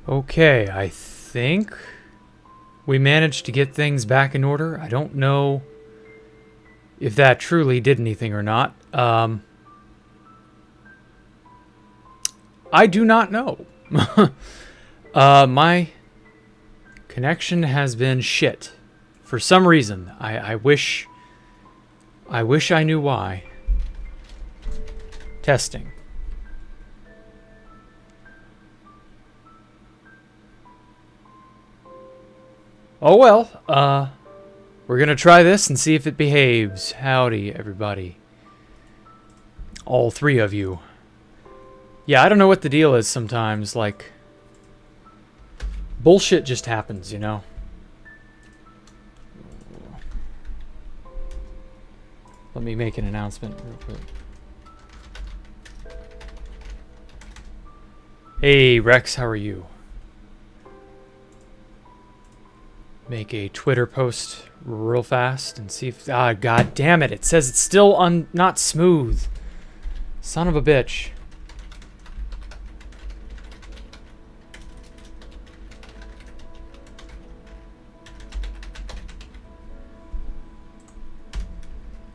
Okay, I think we managed to get things back in order. I don't know if that truly did anything or not. I do not know. My connection has been shit for some reason. I wish I knew why. Testing. Oh well, we're gonna try this and see if it behaves. Howdy, everybody. All three of you. Yeah, I don't know what the deal is sometimes, like... bullshit just happens, you know? Let me make an announcement real quick. Hey, Rex, how are you? Make a Twitter post real fast and see if... Ah, god damn it. It says it's still not smooth. Son of a bitch.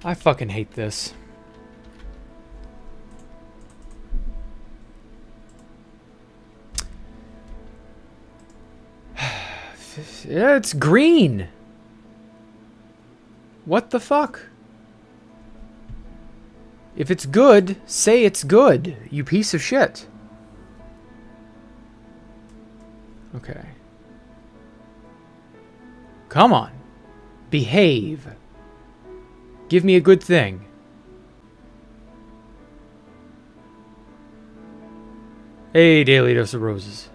I fucking hate this. Yeah, it's green. What the fuck? If it's good, say it's good, you piece of shit. Okay. Come on. Behave. Give me a good thing. Hey, Daily Dose of Roses.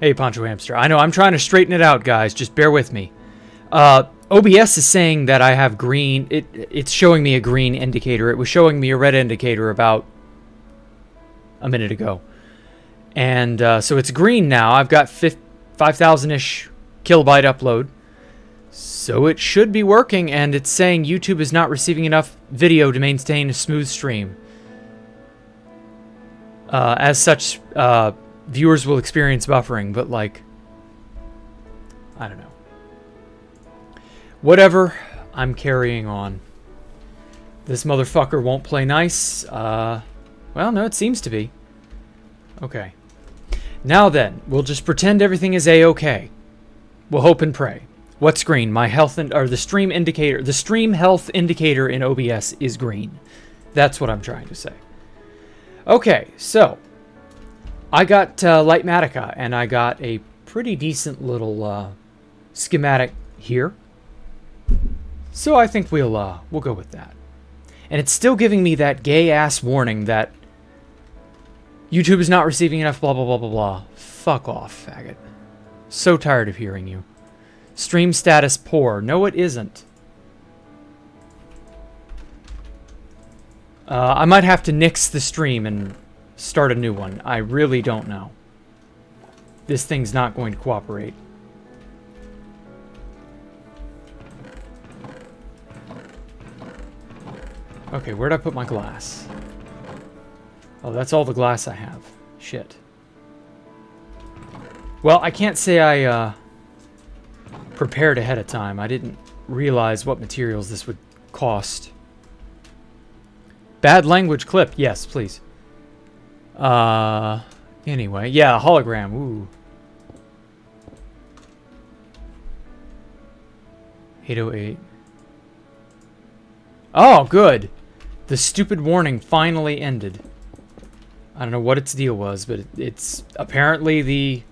Hey, Poncho Hamster. I know, I'm trying to straighten it out, guys. Just bear with me. OBS is saying that I have green... It's showing me a green indicator. It was showing me a red indicator about a minute ago. And so it's green now. I've got 5,000-ish kilobyte upload. So it should be working, and it's saying YouTube is not receiving enough video to maintain a smooth stream. As such, viewers will experience buffering, but like, I don't know. Whatever, I'm carrying on. This motherfucker won't play nice. Well, no, it seems to be. Okay. Now then, we'll just pretend everything is A-okay. We'll hope and pray. What's green? My health or the stream indicator, the stream health indicator in OBS is green. That's what I'm trying to say. Okay, so I got Lightmatica, and I got a pretty decent little schematic here. So I think we'll go with that. And it's still giving me that gay ass warning that YouTube is not receiving enough blah blah blah blah blah. Fuck off, faggot. So tired of hearing you. Stream status poor. No, it isn't. I might have to nix the stream and start a new one. I really don't know. This thing's not going to cooperate. Okay, where'd I put my glass? Oh, that's all the glass I have. Shit. Well, I can't say I prepared ahead of time. I didn't realize what materials this would cost. Bad language clip. Yes, please. Anyway. Yeah, hologram. Ooh. 808. Oh, good. The stupid warning finally ended. I don't know what its deal was, but it's apparently the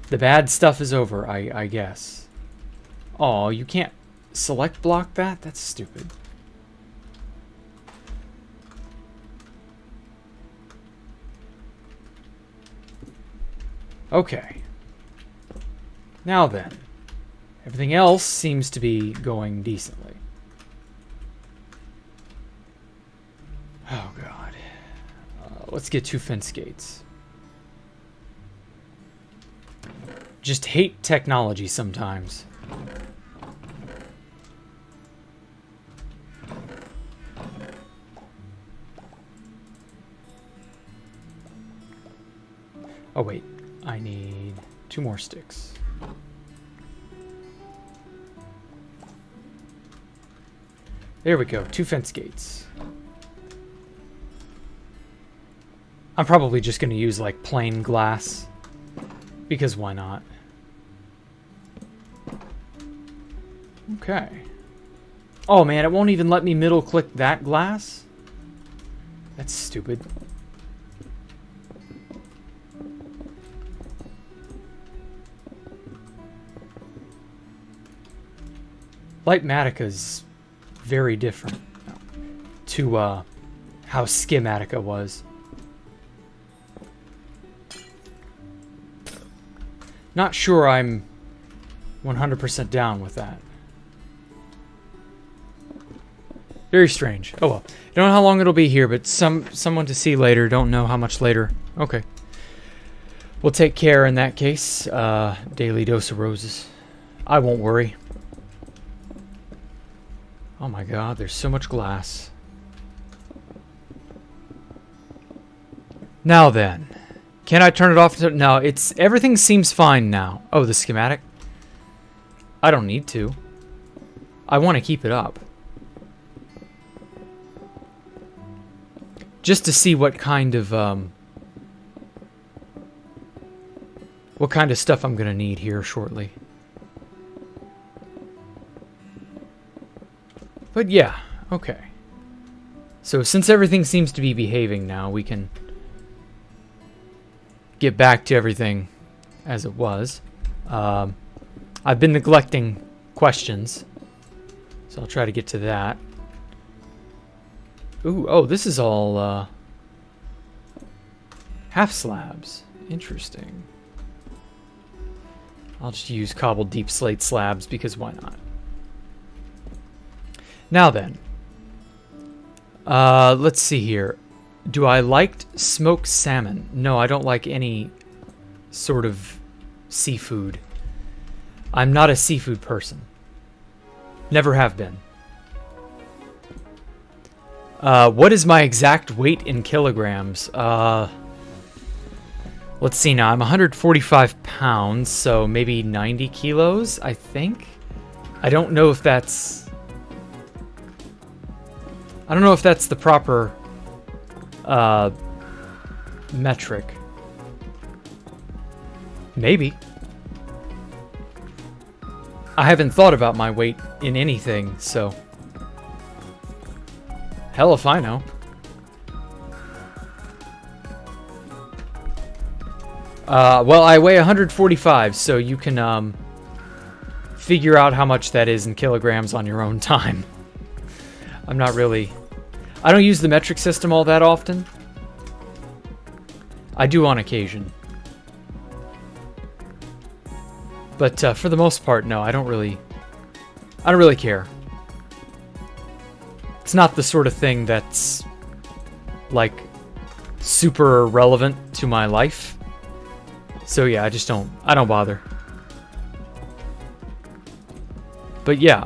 bad stuff is over, I guess. Oh, you can't select block that? That's stupid. Okay. Now then. Everything else seems to be going decently. Oh, God. Let's get 2 fence gates. Just hate technology sometimes. Oh, wait. I need 2 more sticks. There we go. 2 fence gates. I'm probably just going to use, like, plain glass. Because why not? Okay. Oh, man, it won't even let me middle-click that glass? That's stupid. Lightmatica's very different to how Schematica was. Not sure I'm 100% down with that. Very strange. Oh well. Don't know how long it'll be here, but someone to see later. Don't know how much later. Okay. We'll take care in that case. Daily dose of roses. I won't worry. Oh my god, there's so much glass. Now then. Can I turn it off? No, everything seems fine now. Oh, the schematic? I don't need to. I want to keep it up. Just to see what kind of stuff I'm gonna need here shortly. But yeah, okay. So since everything seems to be behaving now, we can get back to everything as it was. I've been neglecting questions, so I'll try to get to that. Ooh, oh, this is all half slabs. Interesting. I'll just use cobbled deep slate slabs because why not? Now then, let's see here. Do I like smoked salmon? No, I don't like any sort of seafood. I'm not a seafood person. Never have been. What is my exact weight in kilograms? Let's see now. I'm 145 pounds, so maybe 90 kilos, I think. I don't know if that's the proper metric. Maybe. I haven't thought about my weight in anything, so hell if I know. Well, I weigh 145, so you can figure out how much that is in kilograms on your own time. I'm not really... I don't use the metric system all that often. I do on occasion. But for the most part, no, I don't really care. It's not the sort of thing that's like super relevant to my life. So yeah, I don't bother. But yeah,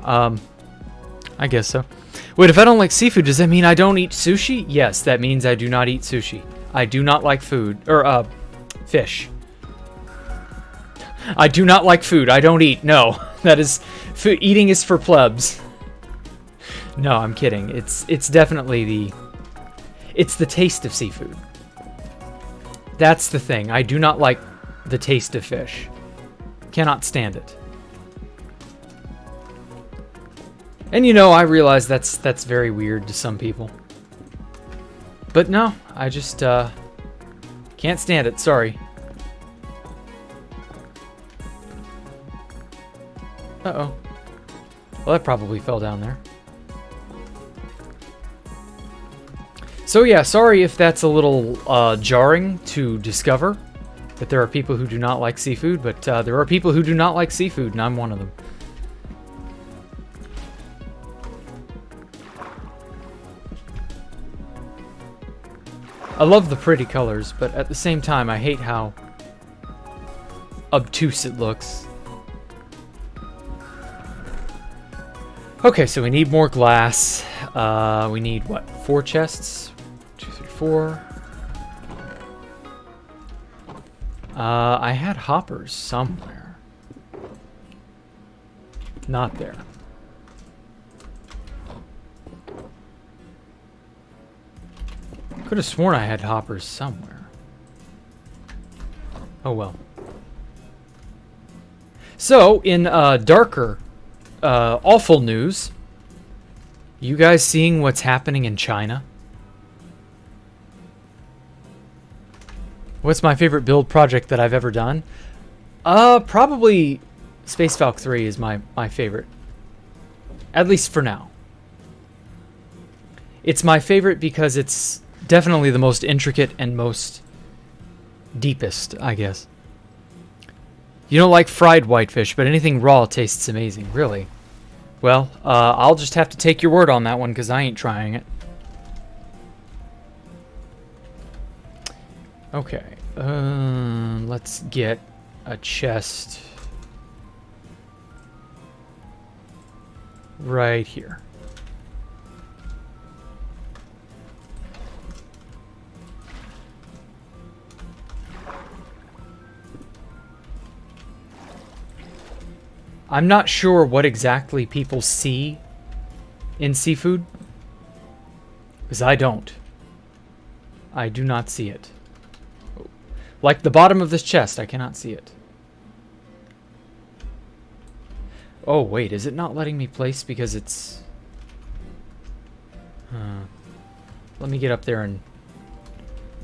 I guess so. Wait, if I don't like seafood, does that mean I don't eat sushi? Yes, that means I do not eat sushi. I do not like food, or fish. I do not like food. I don't eat. No, that is food. Eating is for plebs. No, I'm kidding. It's definitely it's the taste of seafood. That's the thing. I do not like the taste of fish. Cannot stand it. And you know, I realize that's very weird to some people. But no, I just can't stand it. Sorry. Uh-oh. Well, that probably fell down there. So yeah, sorry if that's a little jarring to discover that there are people who do not like seafood, but there are people who do not like seafood, and I'm one of them. I love the pretty colors, but at the same time, I hate how obtuse it looks. Okay, so we need more glass. We need, what, 4 chests? 2, 3, 4. I had hoppers somewhere. Not there. Could have sworn I had hoppers somewhere. Oh well. So, in darker, awful news, you guys seeing what's happening in China? What's my favorite build project that I've ever done? Probably Space Falcon 3 is my favorite. At least for now. It's my favorite because it's definitely the most intricate and most deepest, I guess. You don't like fried whitefish, but anything raw tastes amazing. Really? Well, I'll just have to take your word on that one because I ain't trying it. Okay. Let's get a chest right here. I'm not sure what exactly people see in seafood, because I don't. I do not see it. Like the bottom of this chest, I cannot see it. Oh, wait, is it not letting me place because it's... Let me get up there and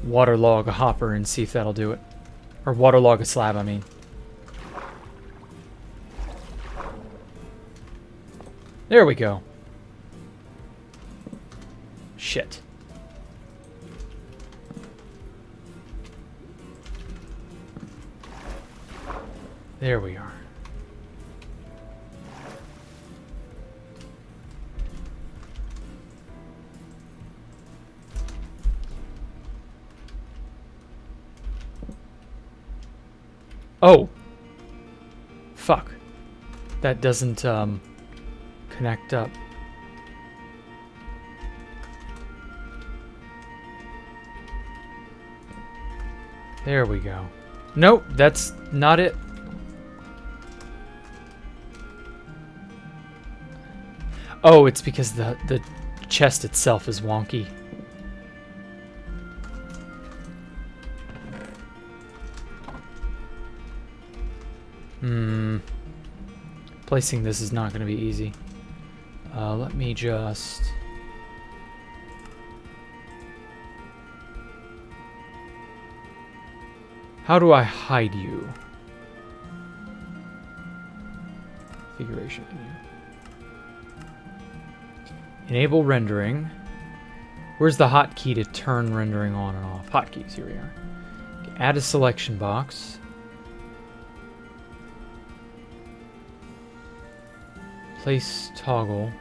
waterlog a hopper and see if that'll do it. Or waterlog a slab, I mean. There we go. Shit. There we are. Oh. Fuck. That doesn't, connect up. There we go. Nope, that's not it. Oh, it's because the chest itself is wonky. Placing this is not going to be easy. Let me just... How do I hide you? Configuration menu. Enable rendering. Where's the hotkey to turn rendering on and off? Hotkeys, here we are. Add a selection box. Place toggle.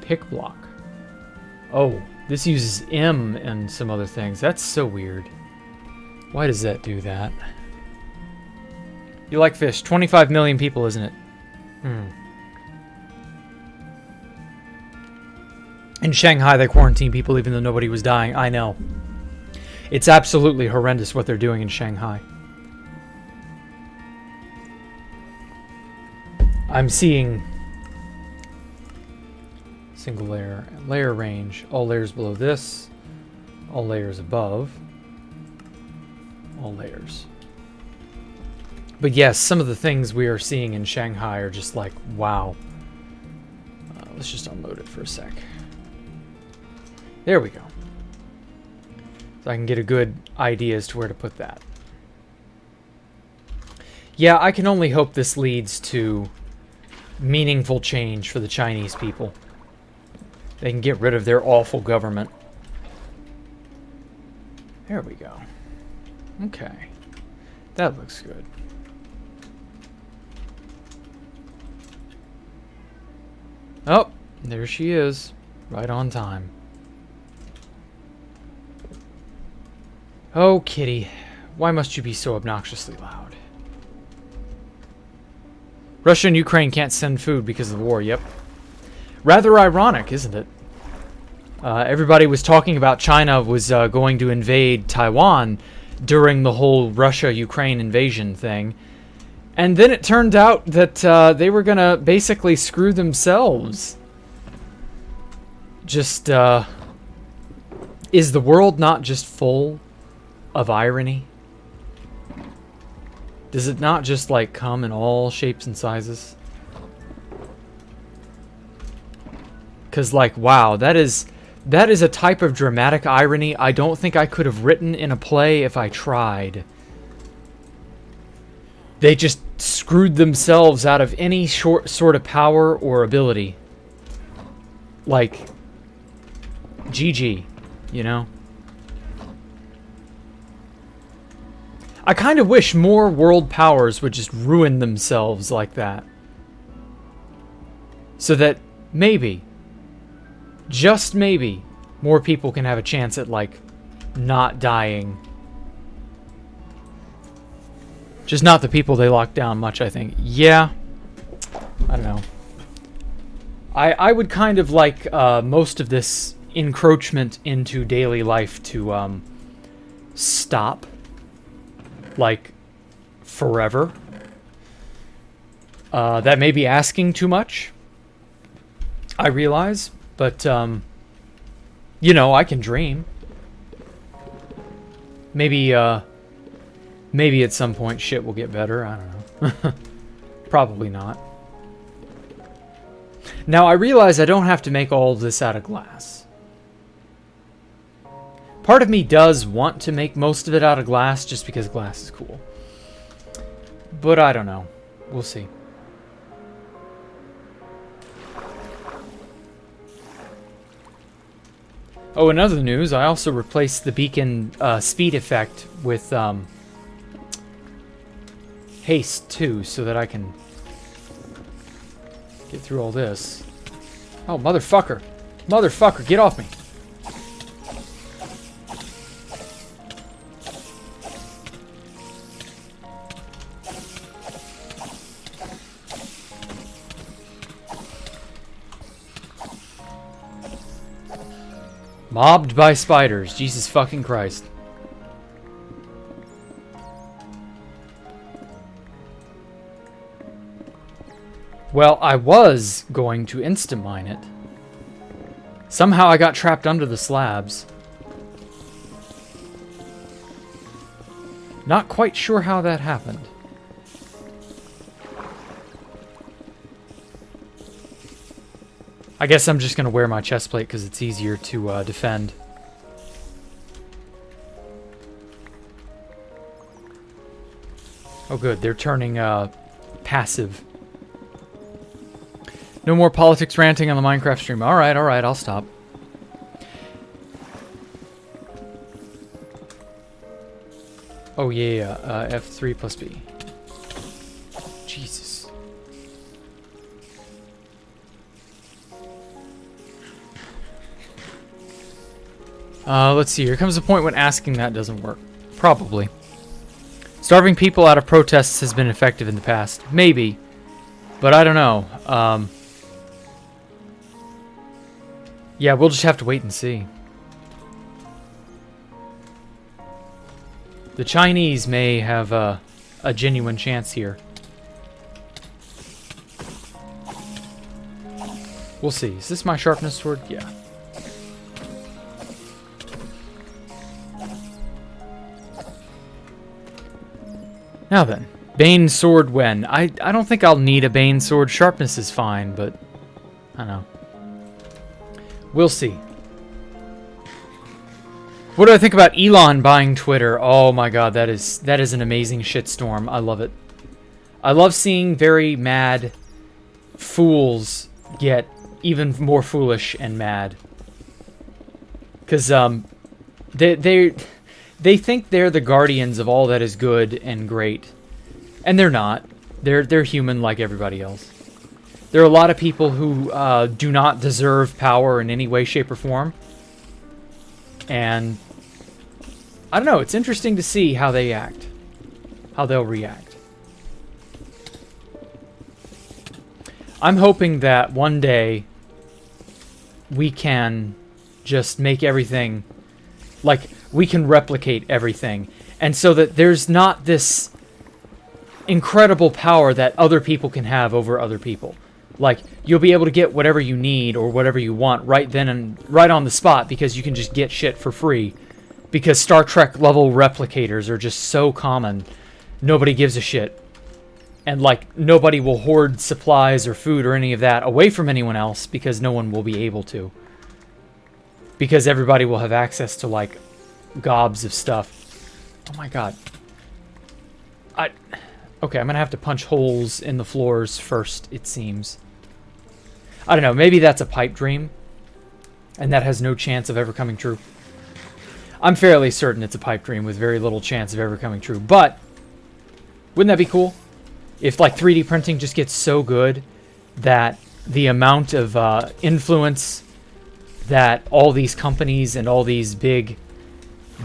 Pick block. Oh, this uses M and some other things. That's so weird. Why does that do that? You like fish. 25 million people, isn't it? In Shanghai, they quarantine people even though nobody was dying. I know. It's absolutely horrendous what they're doing in Shanghai. I'm seeing single layer, layer range, all layers below this, all layers above, all layers. But yes, some of the things we are seeing in Shanghai are just like, wow. Let's just unload it for a sec. There we go. So I can get a good idea as to where to put that. Yeah, I can only hope this leads to meaningful change for the Chinese people. They can get rid of their awful government. There we go. Okay. That looks good. Oh, there she is. Right on time. Oh, kitty. Why must you be so obnoxiously loud? Russia and Ukraine can't send food because of the war. Yep. Rather ironic, isn't it? Everybody was talking about China was going to invade Taiwan during the whole Russia-Ukraine invasion thing. And then it turned out that they were going to basically screw themselves. Just, is the world not just full of irony? Does it not just, like, come in all shapes and sizes? Because, like, wow, that is a type of dramatic irony I don't think I could have written in a play if I tried. They just screwed themselves out of any sort of power or ability. Like, GG, you know? I kind of wish more world powers would just ruin themselves like that. So that maybe, just maybe, more people can have a chance at, like, not dying. Just not the people they locked down much, I think. Yeah. I don't know. I would kind of like most of this encroachment into daily life to stop. Like, forever. That may be asking too much. I realize. But, you know, I can dream. Maybe at some point shit will get better. I don't know. Probably not. Now, I realize I don't have to make all of this out of glass. Part of me does want to make most of it out of glass just because glass is cool. But I don't know. We'll see. Oh, in other news, I also replaced the beacon speed effect with haste too, so that I can get through all this. Oh, motherfucker. Motherfucker, get off me. Mobbed by spiders. Jesus fucking Christ. Well, I was going to insta-mine it. Somehow I got trapped under the slabs. Not quite sure how that happened. I guess I'm just going to wear my chest plate because it's easier to defend. Oh good, they're turning passive. No more politics ranting on the Minecraft stream. Alright, I'll stop. Oh yeah, F3 plus B. Jesus. Let's see. Here comes a point when asking that doesn't work. Probably. Starving people out of protests has been effective in the past. Maybe. But I don't know. Yeah, we'll just have to wait and see. The Chinese may have a genuine chance here. We'll see. Is this my sharpness sword? Yeah. Now then, Bane sword when? I don't think I'll need a Bane sword. Sharpness is fine, but I don't know. We'll see. What do I think about Elon buying Twitter? Oh my god, that is an amazing shitstorm. I love it. I love seeing very mad fools get even more foolish and mad. Because they think they're the guardians of all that is good and great. And they're not. They're human like everybody else. There are a lot of people who do not deserve power in any way, shape, or form. And I don't know, it's interesting to see how they act. How they'll react. I'm hoping that one day we can just make everything... Like, we can replicate everything. And so that there's not this incredible power that other people can have over other people. Like, you'll be able to get whatever you need or whatever you want right then and right on the spot because you can just get shit for free. Because Star Trek level replicators are just so common. Nobody gives a shit. And, like, nobody will hoard supplies or food or any of that away from anyone else because no one will be able to. Because everybody will have access to, like, gobs of stuff. Oh my god. Okay, I'm gonna have to punch holes in the floors first, it seems. I don't know, maybe that's a pipe dream. And that has no chance of ever coming true. I'm fairly certain it's a pipe dream with very little chance of ever coming true. But, wouldn't that be cool? If, like, 3D printing just gets so good that the amount of influence that all these companies and all these big,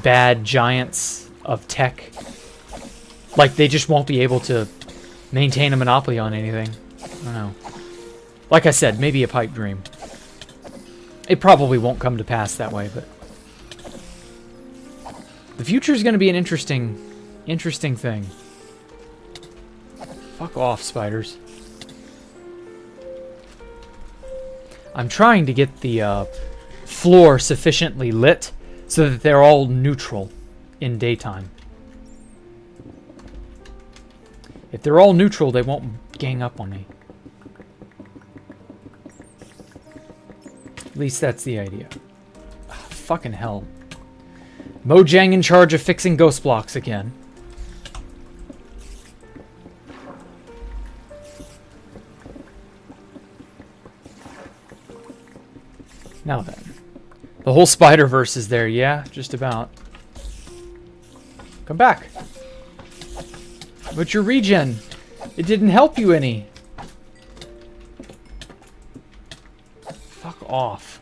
bad giants of tech, like, they just won't be able to maintain a monopoly on anything. I don't know. Like I said, maybe a pipe dream. It probably won't come to pass that way, but... The future is going to be an interesting thing. Fuck off, spiders. I'm trying to get the floor sufficiently lit so that they're all neutral in daytime. If they're all neutral, they won't gang up on me. At least that's the idea. Ugh, fucking hell. Mojang in charge of fixing ghost blocks again. Now then. The whole Spider-Verse is there, yeah? Just about. Come back. But your regen, it didn't help you any. Fuck off.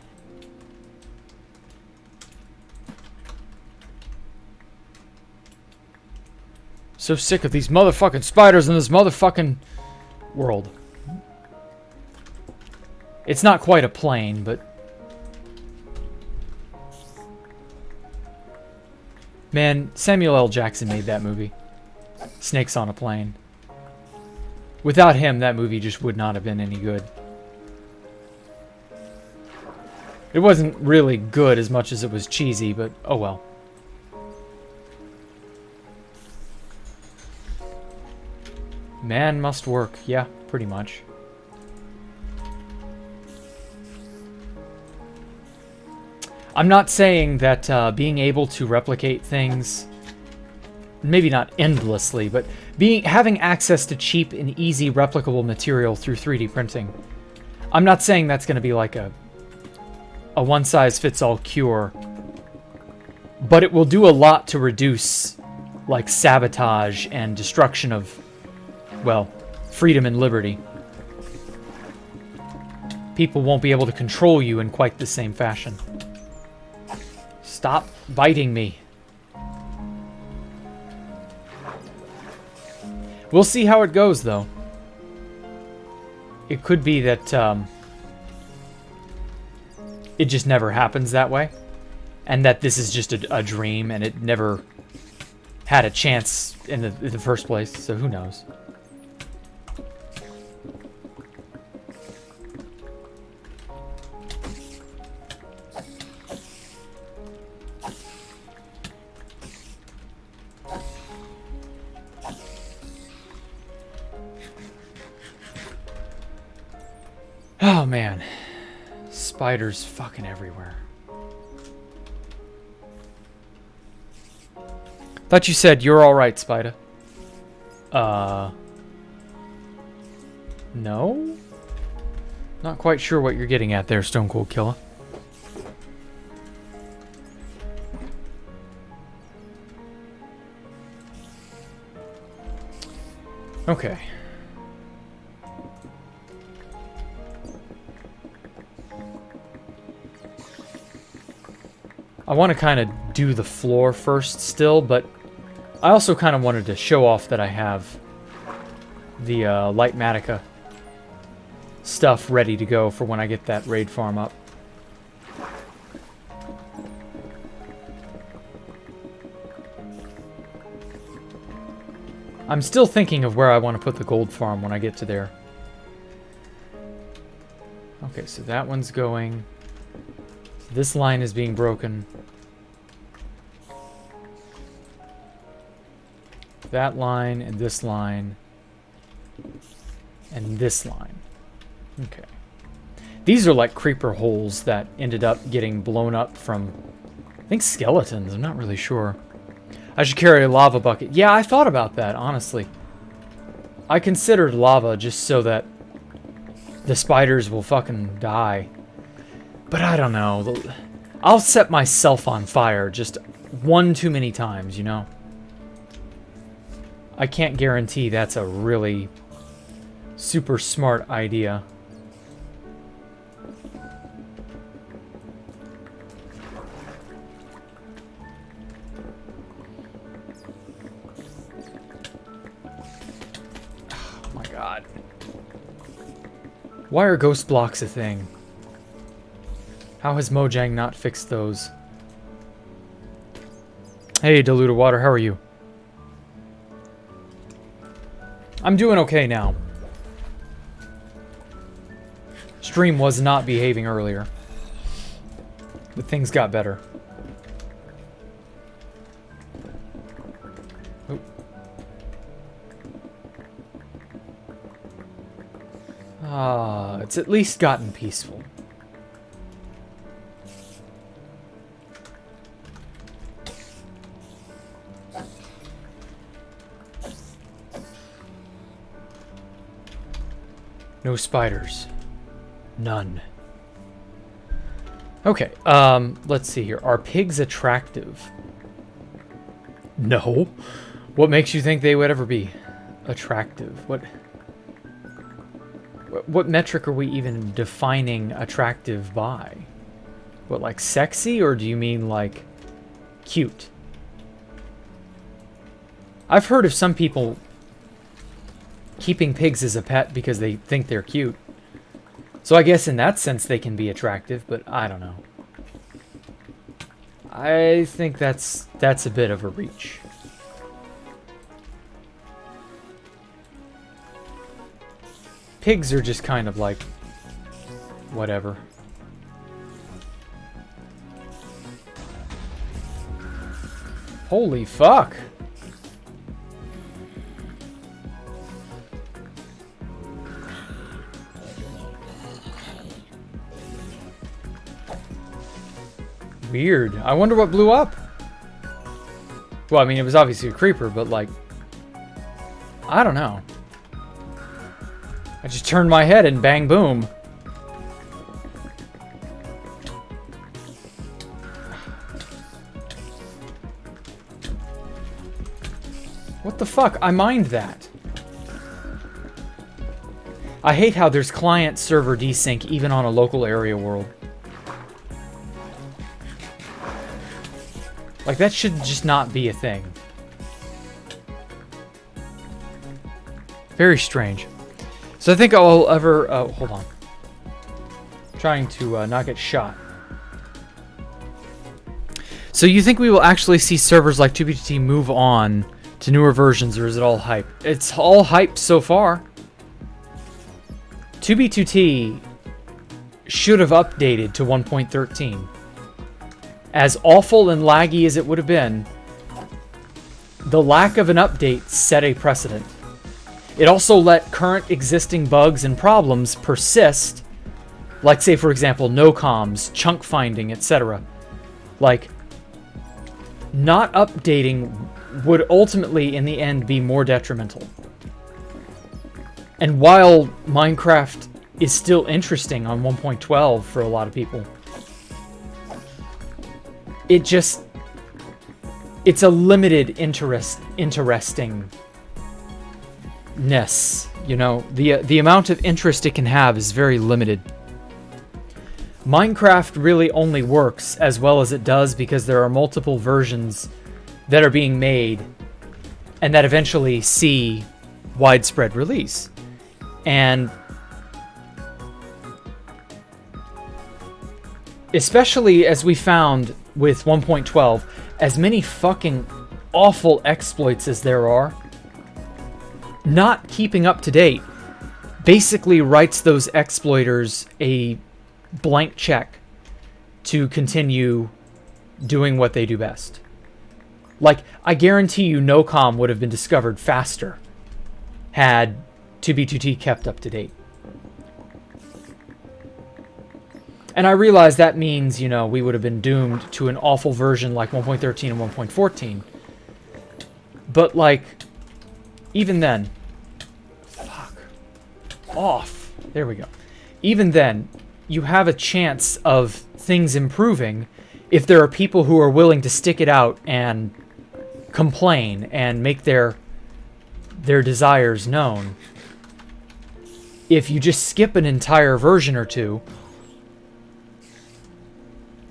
So sick of these motherfucking spiders in this motherfucking world. It's not quite a plane, but... Man, Samuel L. Jackson made that movie. Snakes on a Plane. Without him, that movie just would not have been any good. It wasn't really good as much as it was cheesy, but oh well. Man must work. Yeah, pretty much. I'm not saying that being able to replicate things, maybe not endlessly, but having access to cheap and easy replicable material through 3D printing, I'm not saying that's going to be like a one-size-fits-all cure, but it will do a lot to reduce, like, sabotage and destruction of, well, freedom and liberty. People won't be able to control you in quite the same fashion. Stop biting me. We'll see how it goes, though. It could be that it just never happens that way, and that this is just a dream, and it never had a chance in the first place, so who knows. Oh, man. Spiders fucking everywhere. Thought you said you're alright, Spider. No? Not quite sure what you're getting at there, Stone Cold Killer. Okay. I want to kind of do the floor first still, but I also kind of wanted to show off that I have the Lightmatica stuff ready to go for when I get that raid farm up. I'm still thinking of where I want to put the gold farm when I get to there. Okay, so that one's going. This line is being broken. That line and this line. And this line. Okay. These are like creeper holes that ended up getting blown up from, I think, skeletons. I'm not really sure. I should carry a lava bucket. Yeah, I thought about that, honestly. I considered lava just so that the spiders will fucking die. But I don't know. I'll set myself on fire just one too many times, you know? I can't guarantee that's a really super smart idea. Oh my god. Why are ghost blocks a thing? How has Mojang not fixed those? Hey, diluted water, how are you? I'm doing okay now. Stream was not behaving earlier, but things got better. It's at least gotten peaceful. No spiders. None. Okay, let's see here. Are pigs attractive? No. What makes you think they would ever be attractive? What metric are we even defining attractive by? What, like sexy, or do you mean like cute? I've heard of some people keeping pigs as a pet because they think they're cute. So I guess in that sense they can be attractive, but I don't know. I think that's a bit of a reach. Pigs are just kind of like whatever. Holy fuck. Weird. I wonder what blew up. Well, I mean, it was obviously a creeper, but like, I don't know. I just turned my head and bang boom. What the fuck? I mined that. I hate how there's client-server desync even on a local area world. Like, that should just not be a thing. Very strange. So I think I'll ever... hold on. Trying to not get shot. So you think we will actually see servers like 2B2T move on to newer versions, or is it all hype? It's all hype so far. 2B2T should have updated to 1.13. As awful and laggy as it would have been, the lack of an update set a precedent. It also let current existing bugs and problems persist, like, say, for example, no comms, chunk finding, etc. Like, not updating would ultimately, in the end, be more detrimental. And while Minecraft is still interesting on 1.12 for a lot of people, it's a limited interestingness, you know? The amount of interest it can have is very limited. Minecraft really only works as well as it does because there are multiple versions that are being made and that eventually see widespread release. And especially as we found with 1.12, as many fucking awful exploits as there are, not keeping up to date basically writes those exploiters a blank check to continue doing what they do best. Like, I guarantee you NOCOM would have been discovered faster had 2B2T kept up to date. And I realize that means, you know, we would have been doomed to an awful version like 1.13 and 1.14. But, like, even then... Fuck. Off. There we go. Even then, you have a chance of things improving if there are people who are willing to stick it out and complain and make their desires known. If you just skip an entire version or two,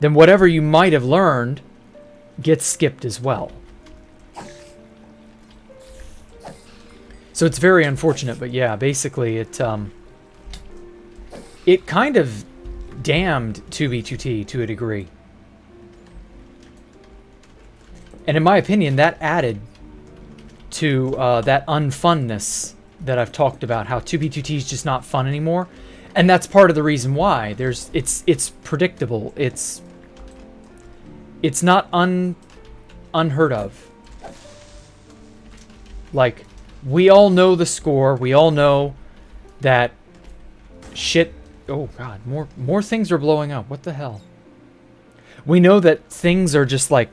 then whatever you might have learned gets skipped as well. So it's very unfortunate, but yeah, basically it kind of damned 2B2T to a degree. And in my opinion, that added to that unfunness that I've talked about, how 2B2T is just not fun anymore. And that's part of the reason why. It's predictable. It's not unheard of. Like, we all know the score. We all know that shit... Oh, God. More things are blowing up. What the hell? We know that things are just, like,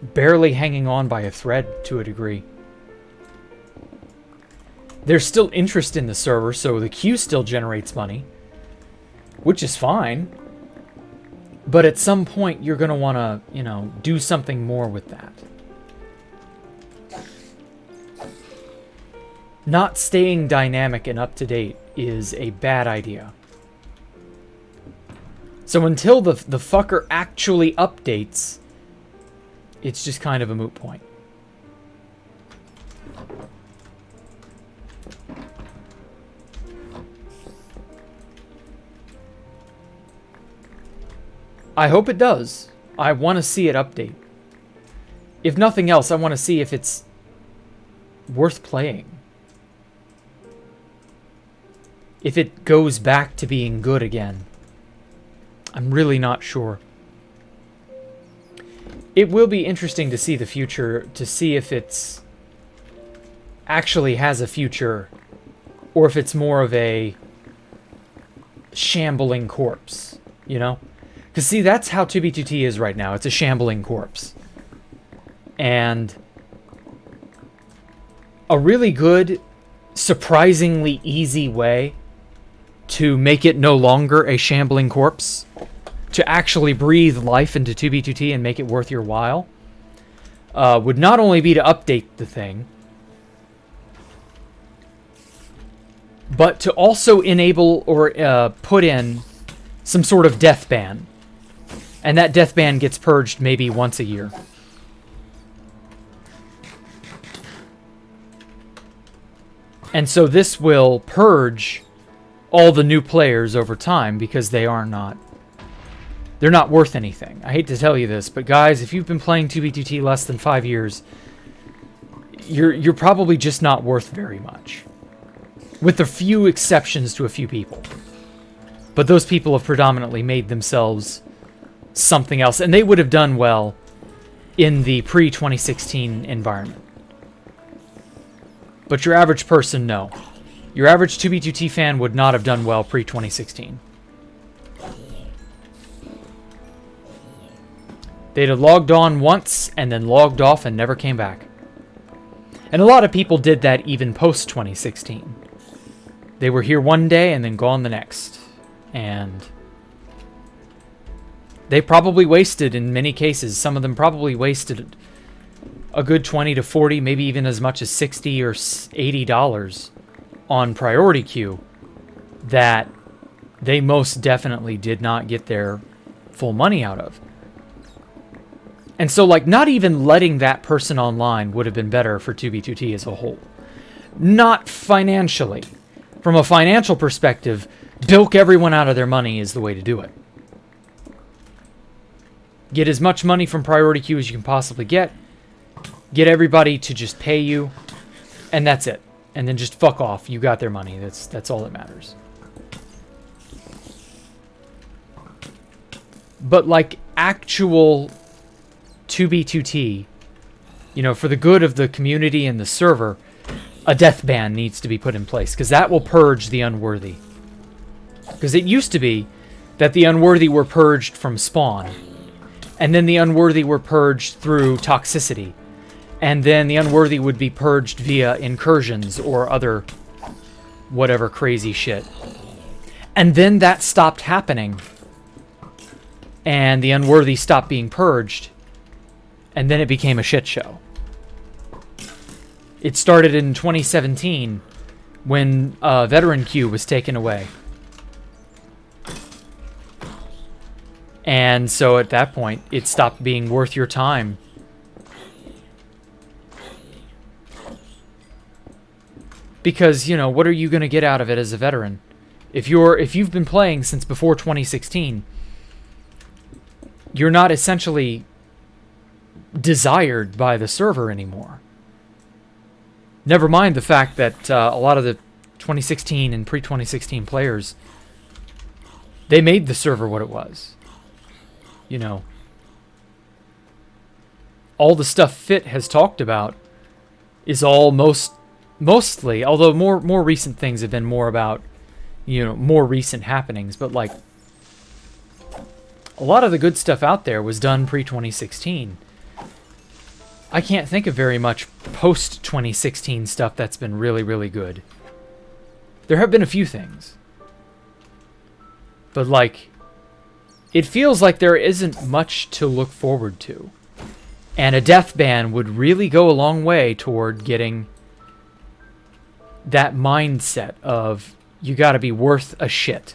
barely hanging on by a thread to a degree. There's still interest in the server, so the queue still generates money, which is fine. But at some point, you're going to want to, you know, do something more with that. Not staying dynamic and up to date is a bad idea. So until the fucker actually updates, it's just kind of a moot point. I hope it does. I want to see it update. If nothing else, I want to see if it's worth playing. If it goes back to being good again. I'm really not sure. It will be interesting to see the future, to see if it's actually has a future, or if it's more of a shambling corpse, you know? Because, see, that's how 2B2T is right now. It's a shambling corpse. And a really good, surprisingly easy way to make it no longer a shambling corpse, to actually breathe life into 2B2T and make it worth your while, would not only be to update the thing, but to also enable or put in some sort of death ban. And that death ban gets purged maybe once a year. And so this will purge all the new players over time because they're not worth anything. I hate to tell you this, but guys, if you've been playing 2B2T less than 5 years, you're probably just not worth very much. With a few exceptions to a few people. But those people have predominantly made themselves something else, and they would have done well in the pre-2016 environment. But your average person, no. Your average 2B2T fan would not have done well pre-2016. They'd have logged on once and then logged off and never came back. And a lot of people did that even post-2016. They were here one day and then gone the next. And they probably wasted, in many cases, some of them probably wasted a good 20 to 40, maybe even as much as $60 or $80 on priority queue that they most definitely did not get their full money out of. And so, like, not even letting that person online would have been better for 2B2T as a whole. Not financially. From a financial perspective, bilk everyone out of their money is the way to do it. Get as much money from priority queue as you can possibly get. Get everybody to just pay you. And that's it. and then just fuck off. You got their money. That's all that matters. But like actual 2B2T, you know, for the good of the community and the server, a death ban needs to be put in place, because that will purge the unworthy. Because it used to be that the unworthy were purged from spawn, and then the unworthy were purged through toxicity, and then the unworthy would be purged via incursions or other whatever crazy shit. And then that stopped happening, and the unworthy stopped being purged, and then it became a shit show. It started in 2017 when veteran queue was taken away. And so at that point, it stopped being worth your time. Because, you know, what are you going to get out of it as a veteran? If you've been playing since before 2016, you're not essentially desired by the server anymore. Never mind the fact that a lot of the 2016 and pre-2016 players, they made the server what it was. You know, all the stuff Fit has talked about is all mostly, although more recent things have been more about, you know, more recent happenings, but like a lot of the good stuff out there was done pre-2016. I can't think of very much post-2016 stuff that's been really, really good. There have been a few things. But, like, it feels like there isn't much to look forward to. And a death ban would really go a long way toward getting that mindset of, you gotta be worth a shit.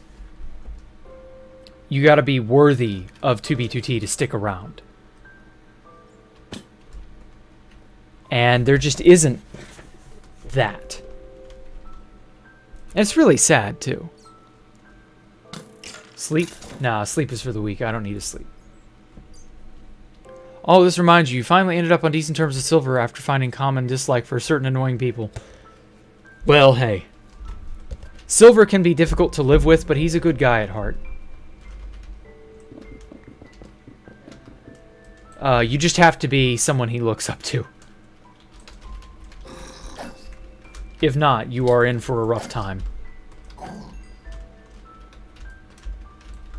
You gotta be worthy of 2B2T to stick around. And there just isn't that. And it's really sad, too. Sleep? Nah, sleep is for the weak. I don't need to sleep. Oh, this reminds you finally ended up on decent terms with Silver after finding common dislike for certain annoying people. Well, hey. Silver can be difficult to live with, but he's a good guy at heart. You just have to be someone he looks up to. If not, you are in for a rough time.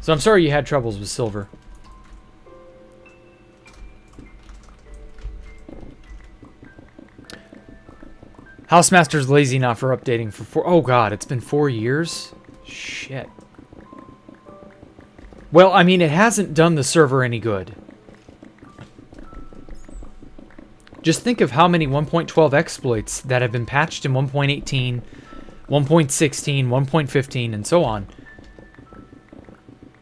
So I'm sorry you had troubles with Silver. Housemaster's lazy not for updating for 4... Oh god, it's been 4 years? Shit. Well, I mean, it hasn't done the server any good. Just think of how many 1.12 exploits that have been patched in 1.18, 1.16, 1.15, and so on.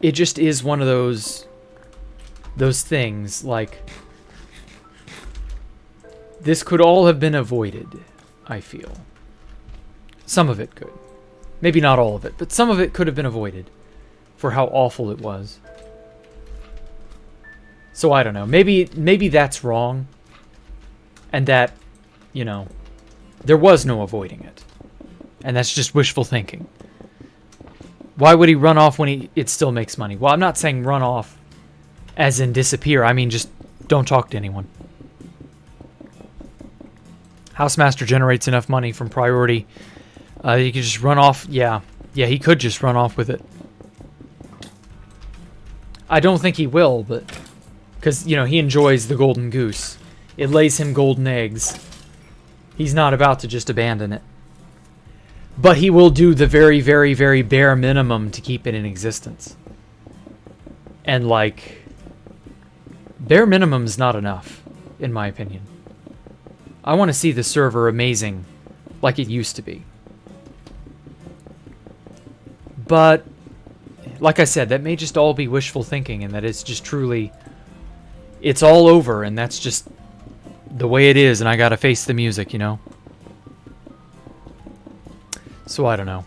It just is one of those things, like, this could all have been avoided, I feel. Some of it could. Maybe not all of it, but some of it could have been avoided for how awful it was. So I don't know. Maybe that's wrong. And that, you know, there was no avoiding it. And that's just wishful thinking. Why would he run off when it still makes money? Well, I'm not saying run off as in disappear. I mean, just don't talk to anyone. Housemaster generates enough money from priority. You could just run off. Yeah, he could just run off with it. I don't think he will, but... Because, you know, he enjoys the golden goose. It lays him golden eggs. He's not about to just abandon it. But he will do the very, very, very bare minimum to keep it in existence. And, like... bare minimum's not enough, in my opinion. I want to see the server amazing, like it used to be. But, like I said, that may just all be wishful thinking, and that it's just truly... it's all over, and that's just... the way it is, and I gotta face the music, you know? So I don't know.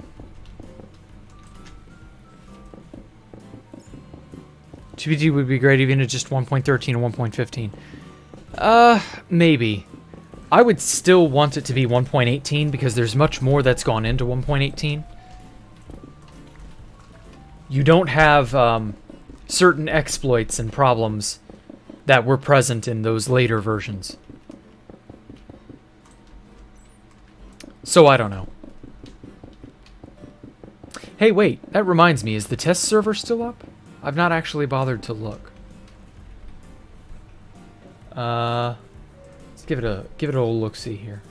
2BT would be great even at just 1.13 or 1.15. Maybe. I would still want it to be 1.18 because there's much more that's gone into 1.18. You don't have certain exploits and problems that were present in those later versions. So I don't know. Hey, wait, that reminds me, is the test server still up? I've not actually bothered to look. Let's give it a old look-see here.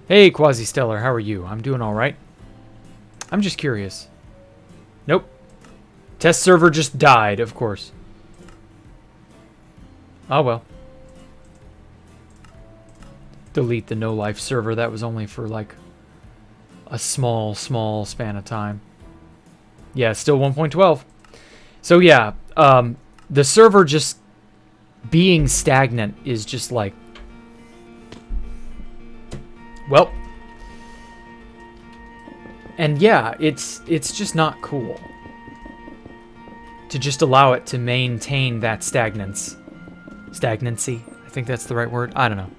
Hey, Quasi-Stellar, how are you? I'm doing all right. I'm just curious. Nope. Test server just died, of course. Oh well. Delete the no-life server. That was only for like a small span of time. Yeah, still 1.12. So yeah, the server just being stagnant is just like, well, and yeah, it's just not cool to just allow it to maintain that stagnancy. I think that's the right word. I don't know.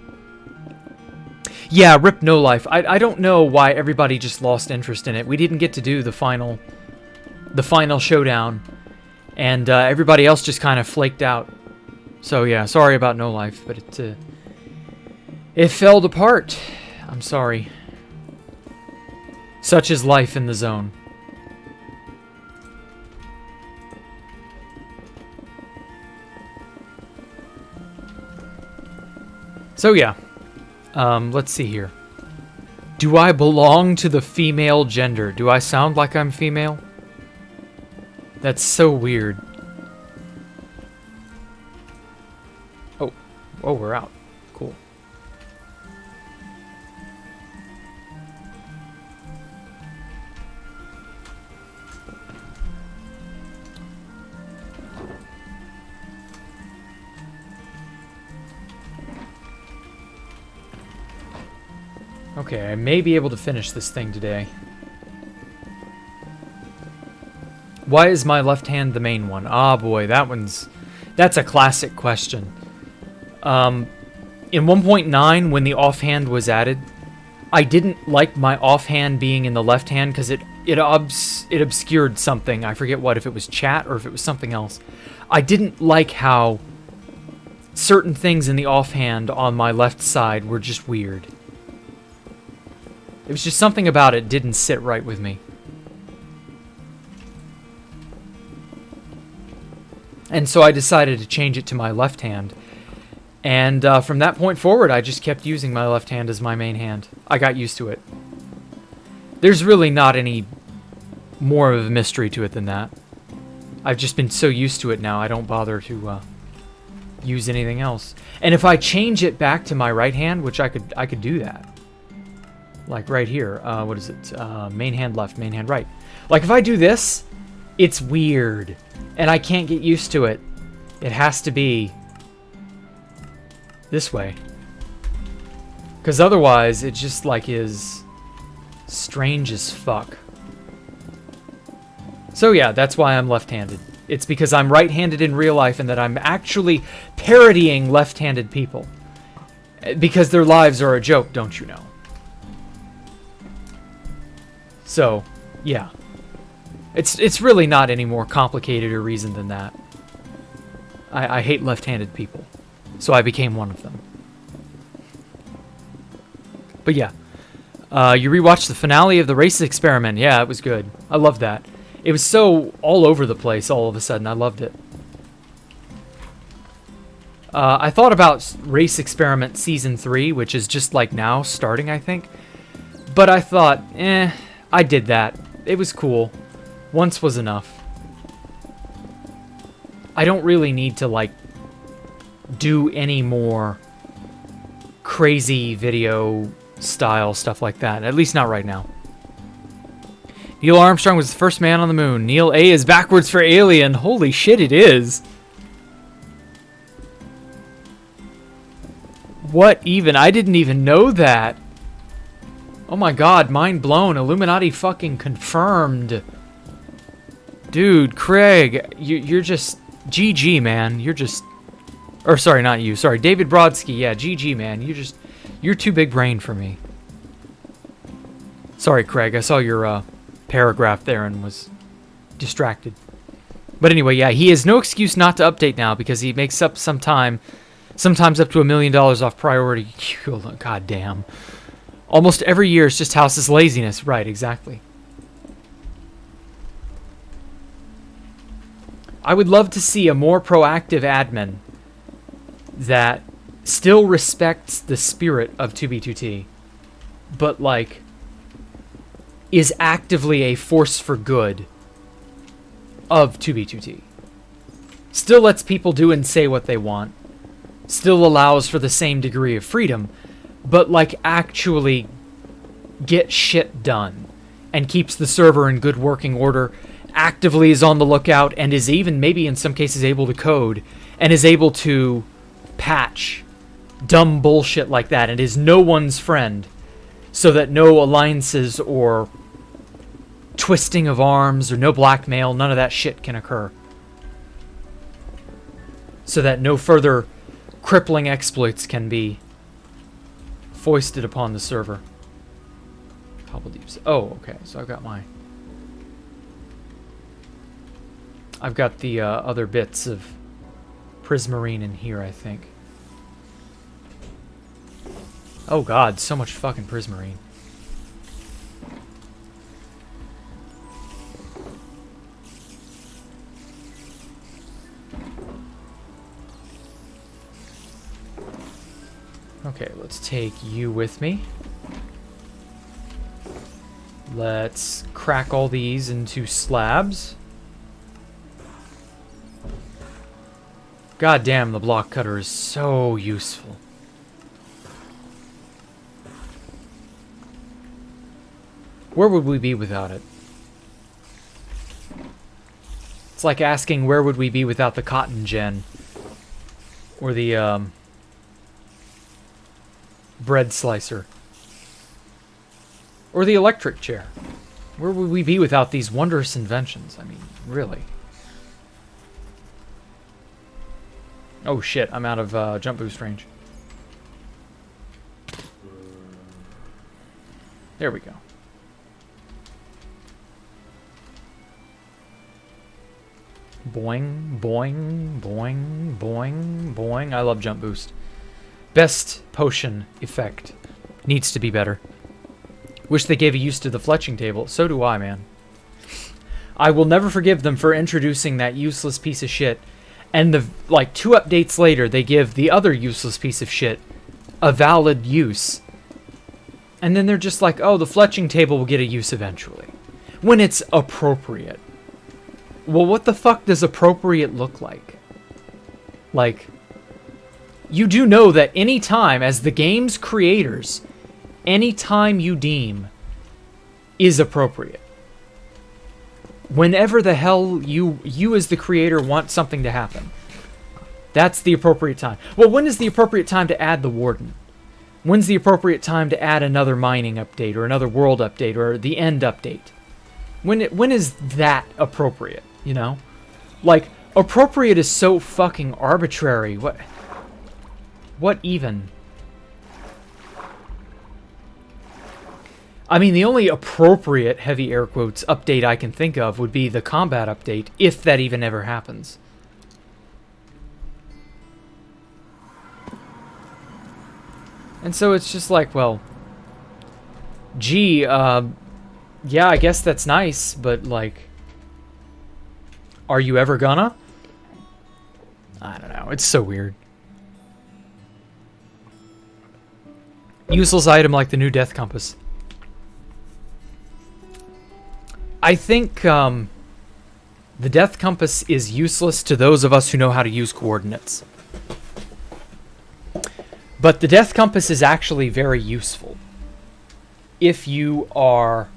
Yeah, rip no life. I don't know why everybody just lost interest in it. We didn't get to do the final showdown, and everybody else just kind of flaked out. So yeah, sorry about no life, but it fell apart. I'm sorry. Such is life in the zone. So yeah, let's see here. Do I belong to the female gender? Do I sound like I'm female? That's so weird. Oh, we're out. Cool. Okay, I may be able to finish this thing today. Why is my left hand the main one? Ah, boy, that's a classic question. In 1.9, when the offhand was added, I didn't like my offhand being in the left hand because it obscured something. I forget what, if it was chat or if it was something else. I didn't like how certain things in the offhand on my left side were just weird. It was just something about it didn't sit right with me. And so I decided to change it to my left hand. And from that point forward, I just kept using my left hand as my main hand. I got used to it. There's really not any more of a mystery to it than that. I've just been so used to it now, I don't bother to use anything else. And if I change it back to my right hand, which I could do that. Like right here, what is it? Main hand left, main hand right. Like if I do this, it's weird. And I can't get used to it. It has to be this way. Because otherwise, it just like is strange as fuck. So yeah, that's why I'm left-handed. It's because I'm right-handed in real life and that I'm actually parodying left-handed people. Because their lives are a joke, don't you know? So, yeah. It's really not any more complicated or reason than that. I hate left-handed people. So I became one of them. But yeah. You rewatched the finale of the race experiment. Yeah, it was good. I loved that. It was so all over the place all of a sudden. I loved it. I thought about Race Experiment Season 3, which is just like now starting, I think. But I thought, I did that. It was cool. Once was enough. I don't really need to, like, do any more crazy video style stuff like that. At least not right now. Neil Armstrong was the first man on the moon. Neil A is backwards for alien. Holy shit, it is. What even? I didn't even know that. Oh my god, mind blown. Illuminati fucking confirmed. Dude, Craig, you're just... GG, man. You're just Or sorry, not you. Sorry, David Brodsky. Yeah, GG, man. You're too big brain for me. Sorry, Craig. I saw your paragraph there and was distracted. But anyway, yeah, he has no excuse not to update now because he makes up some time, sometimes up to $1 million off priority. God damn. Almost every year it's just House's laziness. Right, exactly. I would love to see a more proactive admin that still respects the spirit of 2B2T, but, like, is actively a force for good of 2B2T. Still lets people do and say what they want. Still allows for the same degree of freedom, but, like, actually get shit done and keeps the server in good working order, actively is on the lookout, and is even maybe in some cases able to code, and is able to patch dumb bullshit like that, and is no one's friend, so that no alliances or twisting of arms or no blackmail, none of that shit can occur. So that no further crippling exploits can be foisted upon the server. Oh, okay, so I've got the other bits of Prismarine in here, I think. Oh god, so much fucking Prismarine. Okay, let's take you with me. Let's crack all these into slabs. God damn, the block cutter is so useful. Where would we be without it? It's like asking where would we be without the cotton gin? Or the, bread slicer. Or the electric chair. Where would we be without these wondrous inventions? I mean, really. Oh shit, I'm out of jump boost range. There we go. Boing, boing, boing, boing, boing. I love jump boost. Best potion effect. Needs to be better. Wish they gave a use to the fletching table. So do I, man. I will never forgive them for introducing that useless piece of shit. And the, like, 2 updates later, they give the other useless piece of shit a valid use. And then they're just like, oh, the fletching table will get a use eventually. When it's appropriate. Well, what the fuck does appropriate look like? Like, you do know that any time, as the game's creators, any time you deem is appropriate. Whenever the hell you as the creator want something to happen. That's the appropriate time. Well, when is the appropriate time to add the Warden? When's the appropriate time to add another mining update or another world update or the end update? When is that appropriate, you know? Like, appropriate is so fucking arbitrary. What even? I mean, the only appropriate, heavy air quotes, update I can think of would be the combat update, if that even ever happens. And so it's just like, well, gee, yeah, I guess that's nice, but, like, are you ever gonna? I don't know, it's so weird. Useless item like the new Death Compass. I think the Death Compass is useless to those of us who know how to use coordinates. But the Death Compass is actually very useful if you are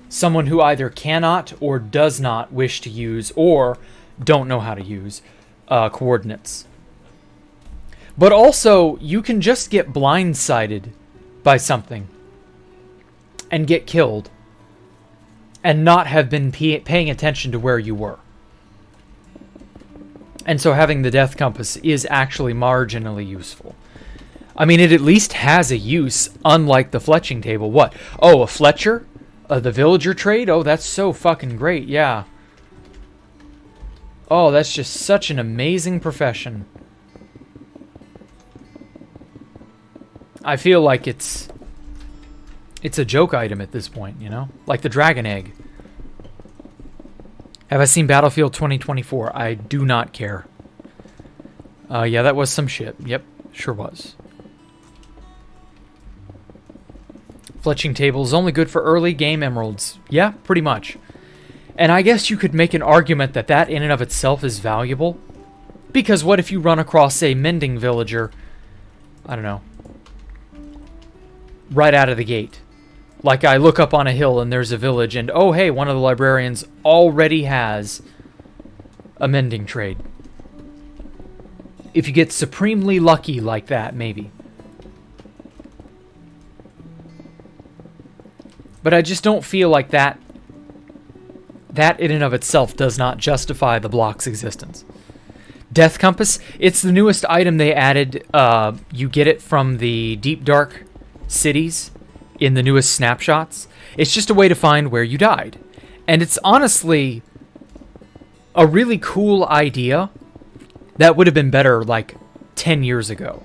someone who either cannot or does not wish to use or don't know how to use coordinates. But also, you can just get blindsided by something and get killed and not have been paying attention to where you were. And so having the death compass is actually marginally useful. I mean, it at least has a use, unlike the fletching table. What? Oh, a fletcher? The villager trade? Oh, that's so fucking great, yeah. Oh, that's just such an amazing profession. I feel like it's a joke item at this point, you know? Like the dragon egg. Have I seen Battlefield 2044? I do not care. Yeah, that was some shit. Yep, sure was. Fletching table is only good for early game emeralds. Yeah, pretty much. And I guess you could make an argument that that in and of itself is valuable. Because what if you run across a mending villager, I don't know, right out of the gate? Like I look up on a hill and there's a village and, oh hey, one of the librarians already has a mending trade. If you get supremely lucky like that, maybe. But I just don't feel like that in and of itself does not justify the block's existence. Death Compass, it's the newest item they added. You get it from the Deep Dark cities in the newest snapshots. It's just a way to find where you died. And it's honestly a really cool idea that would have been better like 10 years ago.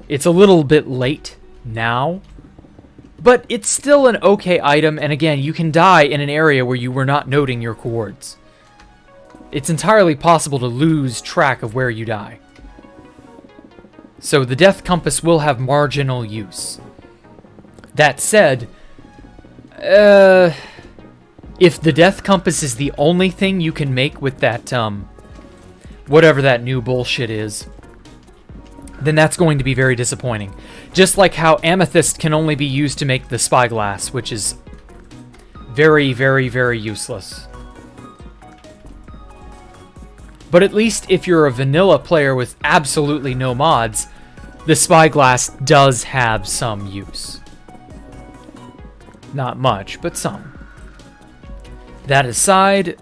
It's a little bit late now, but it's still an okay item, and again, you can die in an area where you were not noting your coords. It's entirely possible to lose track of where you die. So the Death Compass will have marginal use. That said, if the Death Compass is the only thing you can make with that, whatever that new bullshit is, then that's going to be very disappointing. Just like how Amethyst can only be used to make the Spyglass, which is very, very, very useless. But at least if you're a vanilla player with absolutely no mods, the Spyglass does have some use. Not much, but some. That aside,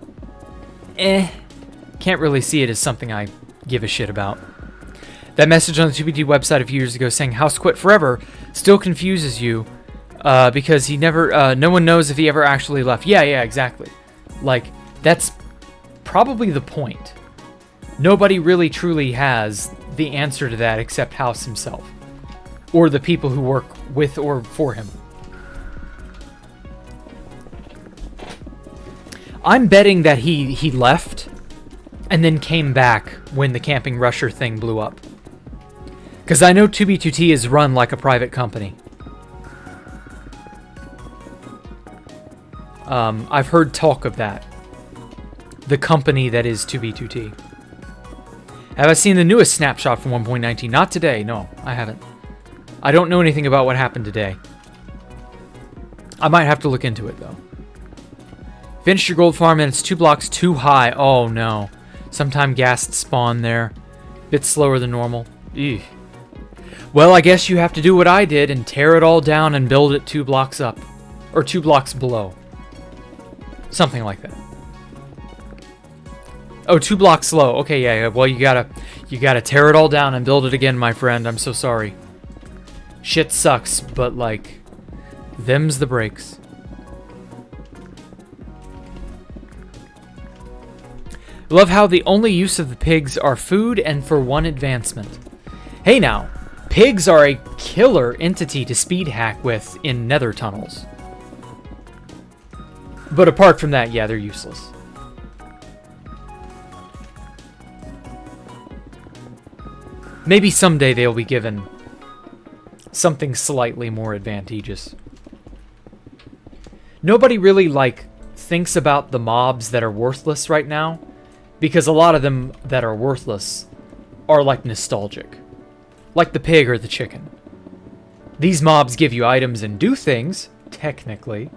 can't really see it as something I give a shit about. That message on the 2BT website a few years ago saying House quit forever still confuses you because he never, no one knows if he ever actually left. Yeah, exactly. Like, that's probably the point. Nobody really truly has the answer to that except House himself. Or the people who work with or for him. I'm betting that he left and then came back when the Camping Rusher thing blew up. Because I know 2B2T is run like a private company. I've heard talk of that. The company that is 2B2T. Have I seen the newest snapshot from 1.19? Not today, no, I haven't. I don't know anything about what happened today. I might have to look into it, though. Finished your gold farm and it's 2 blocks too high. Oh, no. Sometime ghast spawn there. Bit slower than normal. Eugh. Well, I guess you have to do what I did and tear it all down and build it 2 blocks up. Or 2 blocks below. Something like that. Oh, 2 blocks low. Okay, yeah. Well, you gotta tear it all down and build it again, my friend. I'm so sorry. Shit sucks, but like, them's the breaks. Love how the only use of the pigs are food and for 1 advancement. Hey now, pigs are a killer entity to speed hack with in nether tunnels. But apart from that, yeah, they're useless. Maybe someday they'll be given something slightly more advantageous. Nobody really, like, thinks about the mobs that are worthless right now, because a lot of them that are worthless are, like, nostalgic. Like the pig or the chicken. These mobs give you items and do things, technically,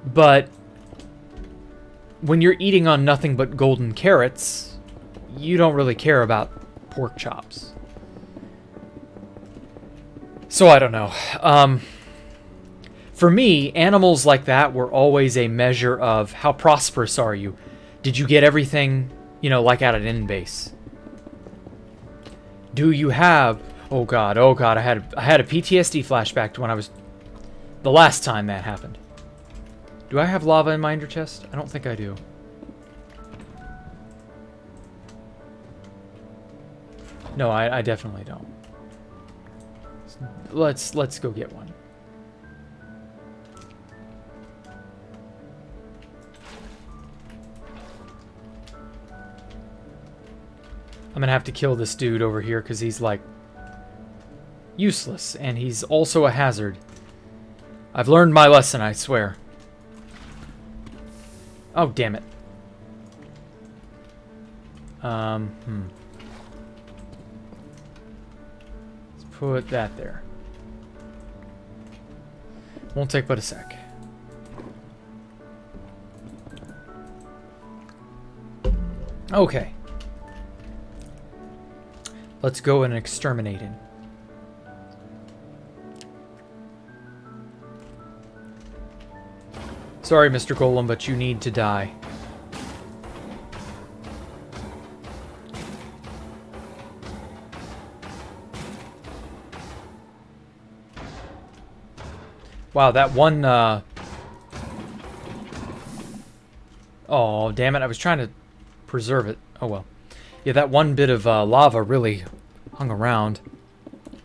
but when you're eating on nothing but golden carrots, you don't really care about pork chops. So I don't know. For me, animals like that were always a measure of how prosperous are you. Did you get everything, You know, like at an end base. Do you have... Oh god, I had a PTSD flashback to when I was... The last time that happened. Do I have lava in my ender chest? I don't think I do. No, I definitely don't. Let's go get one. I'm gonna have to kill this dude over here because he's like useless and he's also a hazard. I've learned my lesson, I swear. Oh, damn it. Let's put that there. Won't take but a sec. Okay. Let's go and exterminate him. Sorry, Mr. Golem, but you need to die. Wow, that one, Oh, damn it, I was trying to preserve it. Oh, well. Yeah, that one bit of lava really hung around.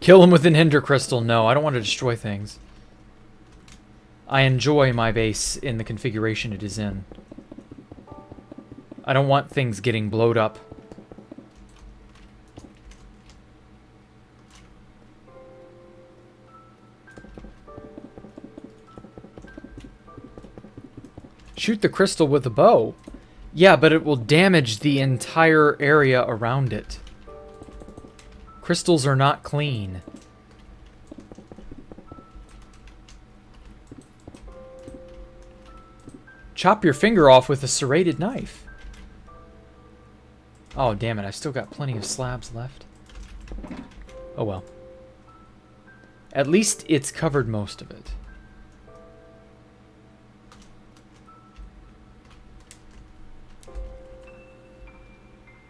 Kill him with an ender crystal. No, I don't want to destroy things. I enjoy my base in the configuration it is in. I don't want things getting blowed up. Shoot the crystal with a bow. Yeah, but it will damage the entire area around it. Crystals are not clean. Chop your finger off with a serrated knife. Oh, damn it. I've still got plenty of slabs left. Oh, well. At least it's covered most of it.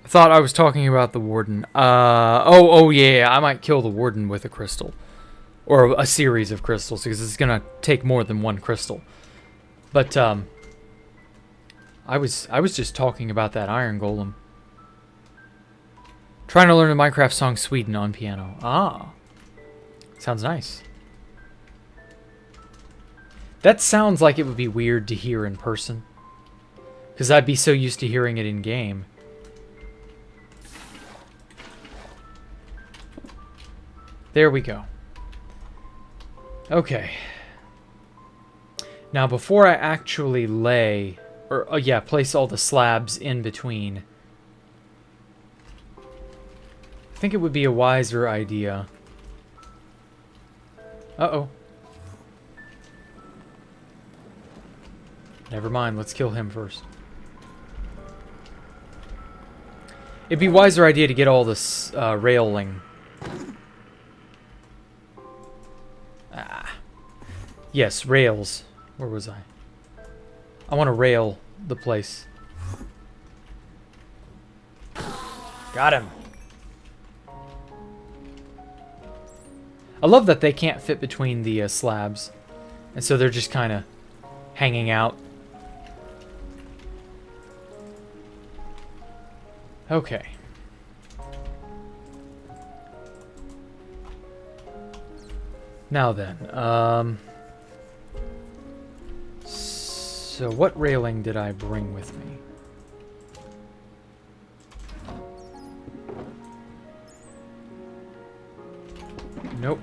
I thought I was talking about the warden. Oh yeah, I might kill the warden with a crystal. Or a series of crystals, because it's gonna take more than one crystal. But, I was just talking about that iron golem. Trying to learn the Minecraft song Sweden on piano. Ah. Sounds nice. That sounds like it would be weird to hear in person. Because I'd be so used to hearing it in game. There we go. Okay. Now, before I actually lay... Or, yeah, place all the slabs in between. I think it would be a wiser idea. Uh-oh. Never mind, let's kill him first. It'd be a wiser idea to get all this railing. Ah. Yes, rails. Where was I? I want to rail the place. Got him. I love that they can't fit between the slabs. And so they're just kind of hanging out. Okay. Now then, so what railing did I bring with me? Nope.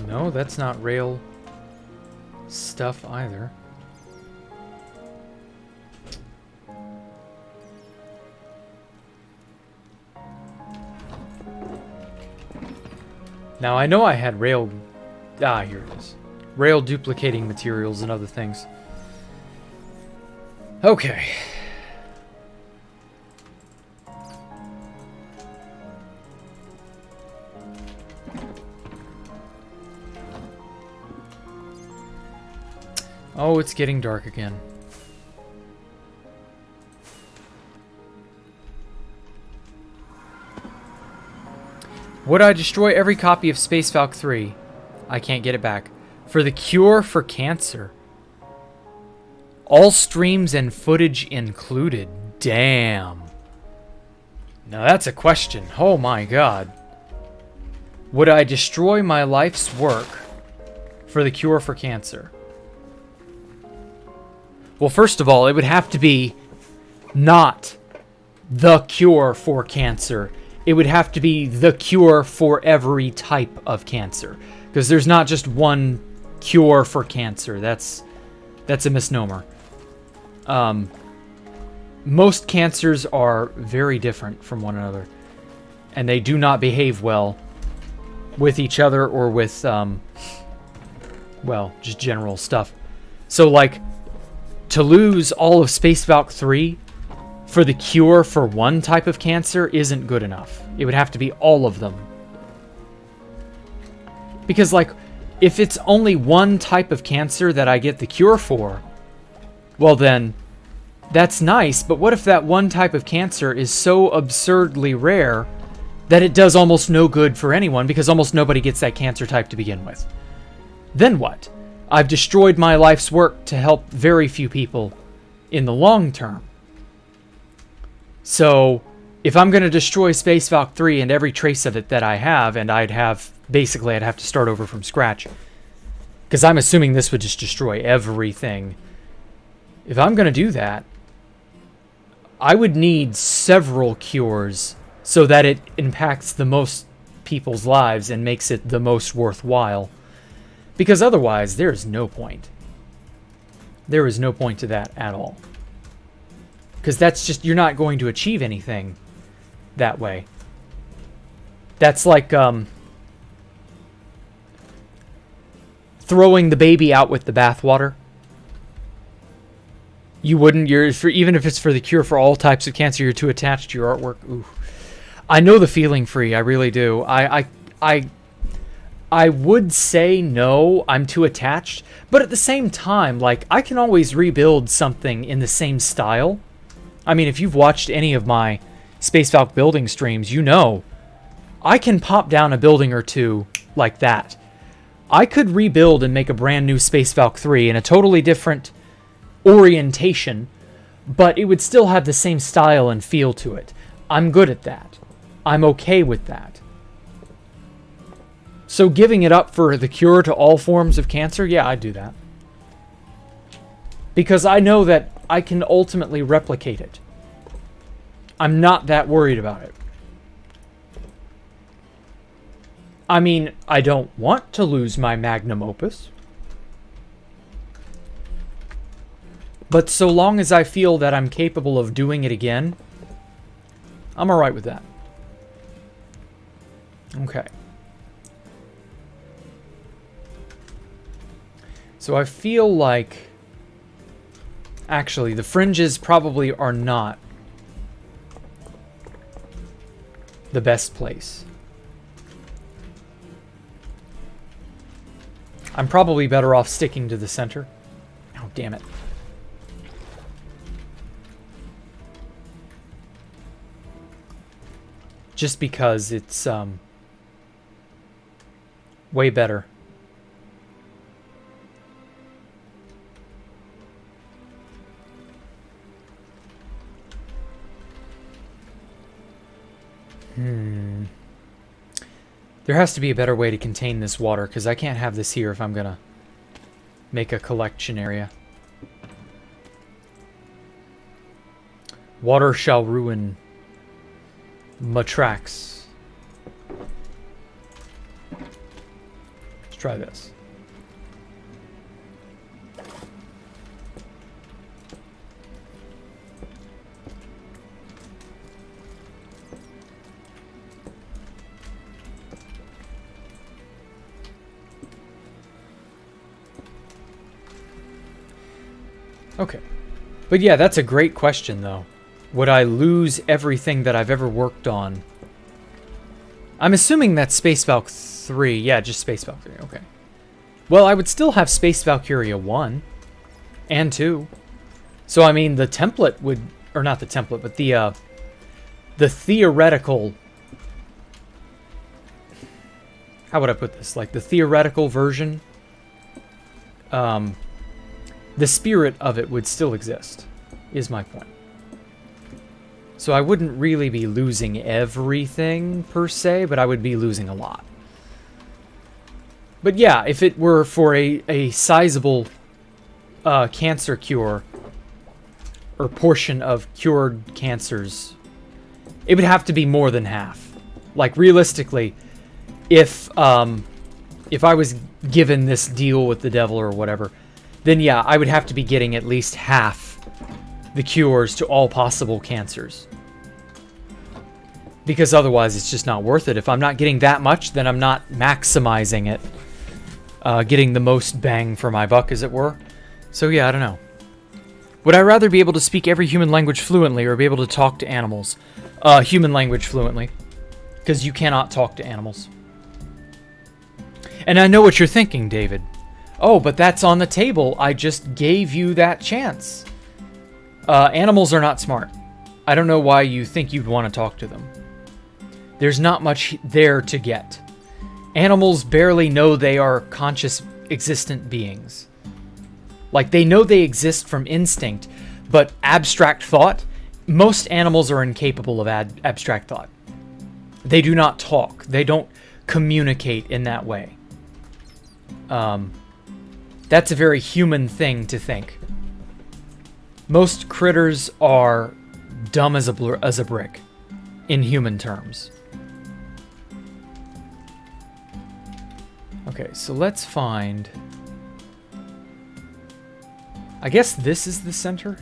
No, that's not rail stuff either. Now I know I had rail... Ah, here it is. Rail duplicating materials and other things. Okay. Oh, it's getting dark again. Would I destroy every copy of Space Valk 3? I can't get it back. For the cure for cancer. All streams and footage included. Damn. Now that's a question. Oh my god. Would I destroy my life's work for the cure for cancer? Well, first of all, it would have to be not the cure for cancer. It would have to be the cure for every type of cancer. Because there's not just one cure for cancer. That's a misnomer. Most cancers are very different from one another. And they do not behave well with each other or with, well, just general stuff. So, like, to lose all of Space Valk 3 for the cure for one type of cancer isn't good enough. It would have to be all of them. Because, like, if it's only one type of cancer that I get the cure for, well then, that's nice, but what if that one type of cancer is so absurdly rare that it does almost no good for anyone because almost nobody gets that cancer type to begin with? Then what? I've destroyed my life's work to help very few people in the long term. So, if I'm going to destroy Space Valk 3 and every trace of it that I have, and I'd have to start over from scratch. Because I'm assuming this would just destroy everything. If I'm going to do that, I would need several cures so that it impacts the most people's lives and makes it the most worthwhile. Because otherwise, there's no point. There is no point to that at all. Because that's just, you're not going to achieve anything that way. That's like throwing the baby out with the bathwater. You wouldn't, even if it's for the cure for all types of cancer, you're too attached to your artwork. Ooh. I know the feeling, Free, I really do. I would say no, I'm too attached, but at the same time, like, I can always rebuild something in the same style. I mean, if you've watched any of my Space Valk building streams, you know I can pop down a building or two like that. I could rebuild and make a brand new Space Valk 3 in a totally different orientation, but it would still have the same style and feel to it. I'm good at that. I'm okay with that. So giving it up for the cure to all forms of cancer, yeah, I'd do that. Because I know that I can ultimately replicate it. I'm not that worried about it. I mean, I don't want to lose my magnum opus. But so long as I feel that I'm capable of doing it again, I'm alright with that. Okay. So I feel like... Actually, the fringes probably are not the best place. I'm probably better off sticking to the center. Oh, damn it. Just because it's way better. There has to be a better way to contain this water, because I can't have this here if I'm gonna make a collection area. Water shall ruin Matrax. Let's try this. Okay. But yeah, that's a great question, though. Would I lose everything that I've ever worked on? I'm assuming that's Space Valk 3. Yeah, just Space Valk 3. Okay. Well, I would still have Space Valkyria 1. and 2. So, I mean, the template would... Or not the template, but the theoretical... How would I put this? Like, the theoretical version... the spirit of it would still exist, is my point. So I wouldn't really be losing everything, per se, but I would be losing a lot. But yeah, if it were for a sizable cancer cure, or portion of cured cancers, it would have to be more than half. Like, realistically, if I was given this deal with the devil or whatever, then yeah, I would have to be getting at least half the cures to all possible cancers. Because otherwise it's just not worth it. If I'm not getting that much, then I'm not maximizing it. Getting the most bang for my buck, as it were. So yeah, I don't know. Would I rather be able to speak every human language fluently or be able to talk to animals? Human language fluently. Because you cannot talk to animals. And I know what you're thinking, David. Oh, but that's on the table. I just gave you that chance. Animals are not smart. I don't know why you think you'd want to talk to them. There's not much there to get. Animals barely know they are conscious, existent beings. Like, they know they exist from instinct, but abstract thought, most animals are incapable of abstract thought. They do not talk. They don't communicate in that way. That's a very human thing to think. Most critters are dumb as a brick, in human terms. Okay, so let's find... I guess this is the center?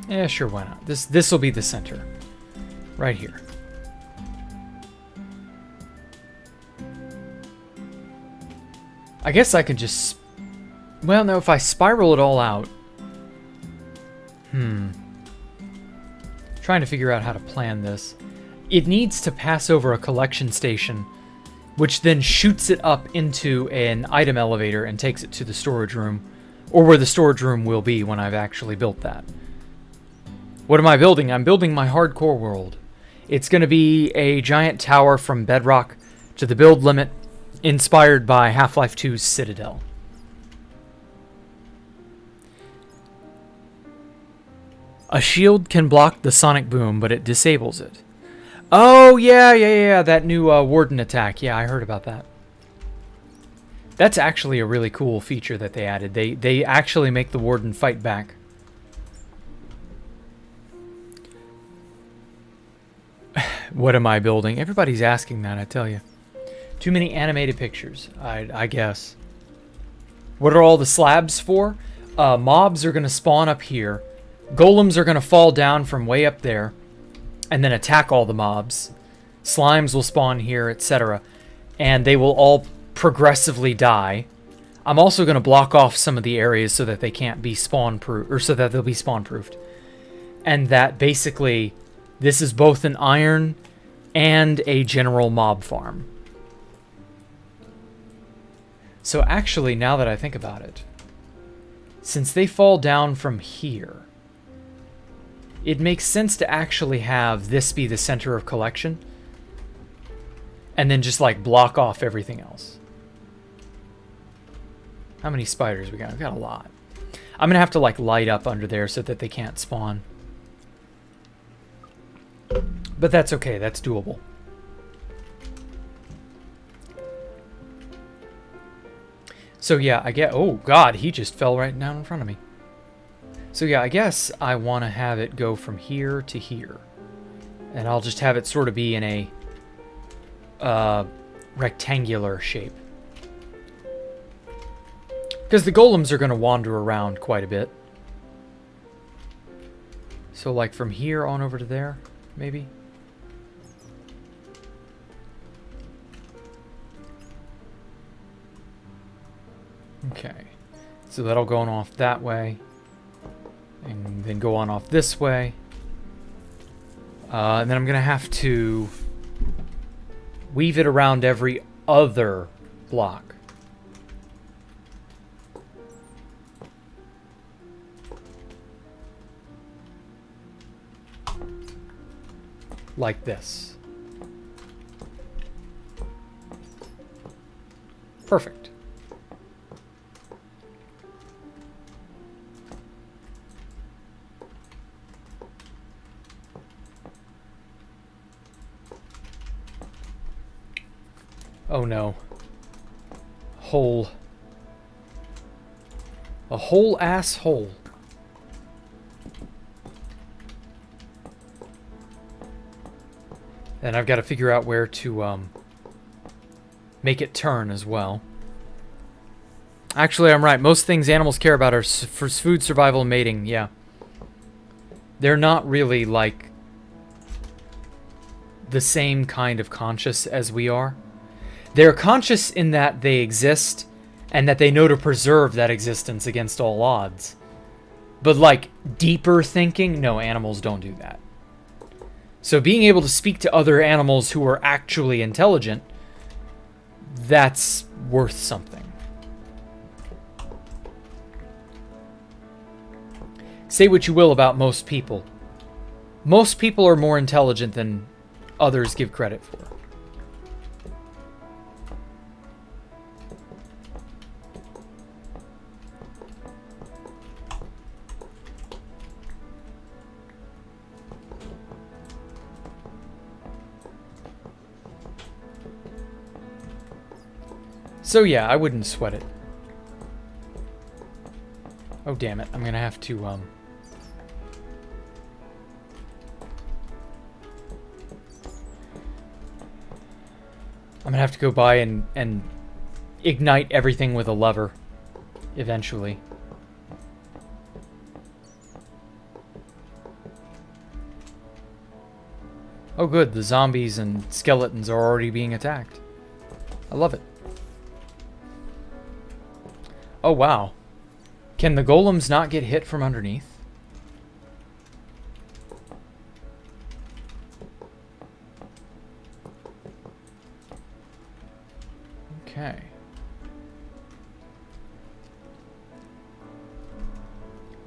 Yeah, sure, why not? This will be the center. Right here. I guess I could just... Well, no, if I spiral it all out... Trying to figure out how to plan this. It needs to pass over a collection station, which then shoots it up into an item elevator and takes it to the storage room, or where the storage room will be when I've actually built that. What am I building? I'm building my hardcore world. It's going to be a giant tower from bedrock to the build limit, inspired by Half-Life 2's Citadel. A shield can block the sonic boom, but it disables it. Oh, yeah, that new warden attack. Yeah, I heard about that. That's actually a really cool feature that they added. They actually make the warden fight back. What am I building? Everybody's asking that, I tell you. Too many animated pictures, I guess. What are all the slabs for? Mobs are going to spawn up here. Golems are going to fall down from way up there and then attack all the mobs. Slimes will spawn here, etc. And they will all progressively die. I'm also going to block off some of the areas so that they can't be spawn-proof, or so that they'll be spawn-proofed. And that basically, this is both an iron and a general mob farm. So actually, now that I think about it, since they fall down from here, it makes sense to actually have this be the center of collection and then just like block off everything else. How many spiders we got? We've got a lot. I'm gonna have to like light up under there so that they can't spawn. But that's okay, that's doable. So yeah, I get... Oh god, he just fell right down in front of me. So yeah, I guess I want to have it go from here to here. And I'll just have it sort of be in a rectangular shape. Because the golems are going to wander around quite a bit. So like from here on over to there, maybe? Okay. So that'll go on off that way. And then go on off this way. And then I'm going to have to weave it around every other block. like this. Perfect. Oh no. Hole. A whole asshole. And I've got to figure out where to make it turn as well. Actually, I'm right. Most things animals care about are for food, survival, and mating. Yeah. They're not really like the same kind of conscious as we are. They're conscious in that they exist and that they know to preserve that existence against all odds. But like deeper thinking, no, animals don't do that. So being able to speak to other animals who are actually intelligent, that's worth something. Say what you will about most people. Most people are more intelligent than others give credit for. So yeah, I wouldn't sweat it. Oh damn it, I'm gonna have to I'm gonna have to go by and ignite everything with a lever eventually. Oh good, the zombies and skeletons are already being attacked. I love it. Oh, wow. Can the golems not get hit from underneath? Okay.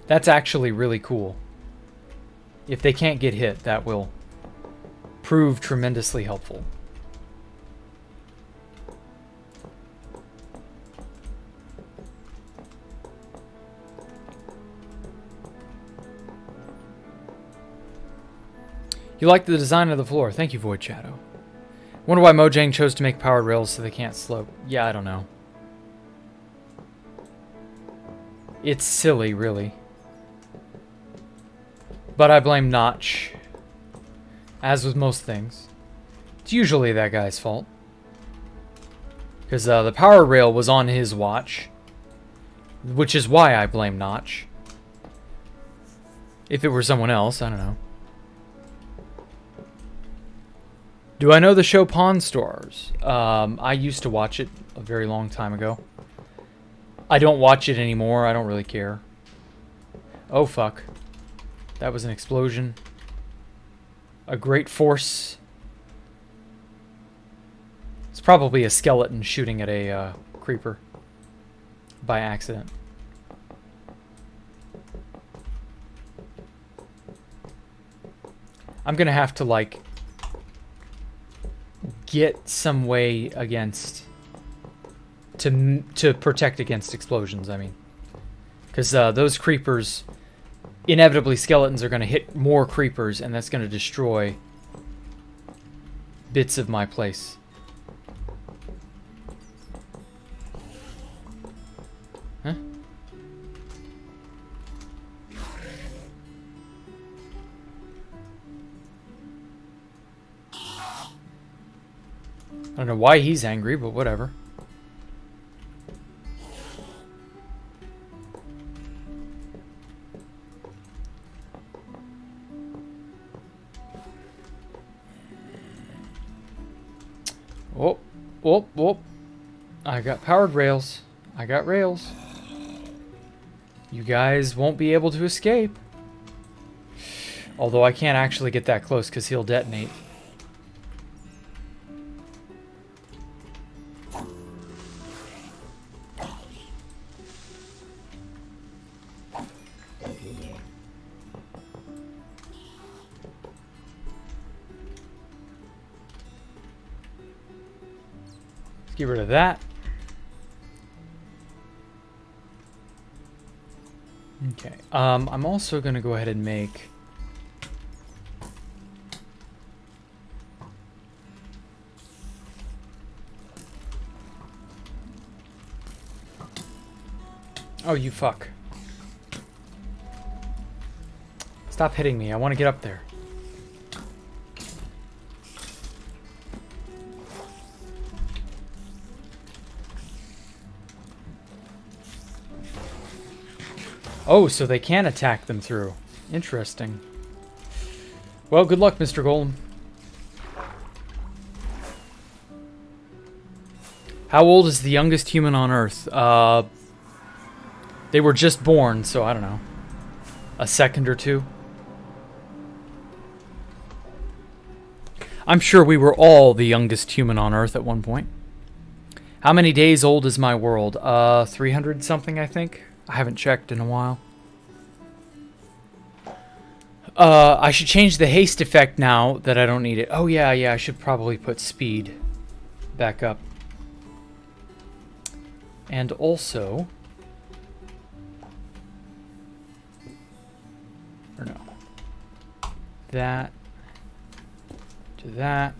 That's actually really cool. If they can't get hit, that will prove tremendously helpful. You like the design of the floor. Thank you, Void Shadow. Wonder why Mojang chose to make powered rails so they can't slope. Yeah, I don't know. It's silly, really. But I blame Notch. As with most things. It's usually that guy's fault. Because the power rail was on his watch. Which is why I blame Notch. If it were someone else, I don't know. Do I know the show Pawn Stars? I used to watch it a very long time ago. I don't watch it anymore. I don't really care. Oh, fuck. That was an explosion. A great force. It's probably a skeleton shooting at a creeper. By accident. I'm gonna have to, like, get some way against to protect against explosions. I mean, because those creepers, inevitably skeletons are going to hit more creepers, and that's going to destroy bits of my place. Huh? I don't know why he's angry, but whatever. Whoop, whoop, whoop. I got powered rails. I got rails. You guys won't be able to escape. Although I can't actually get that close because he'll detonate. Get rid of that. Okay. I'm also going to go ahead and make... Oh, you fuck. Stop hitting me. I want to get up there. Oh, so they can attack them through. Interesting. Well, good luck, Mr. Golem. How old is the youngest human on Earth? They were just born, so I don't know. A second or two? I'm sure we were all the youngest human on Earth at one point. How many days old is my world? 300 something, I think. I haven't checked in a while. I should change the haste effect now that I don't need it. Oh, yeah, I should probably put speed back up. And also... Or no. That. To that.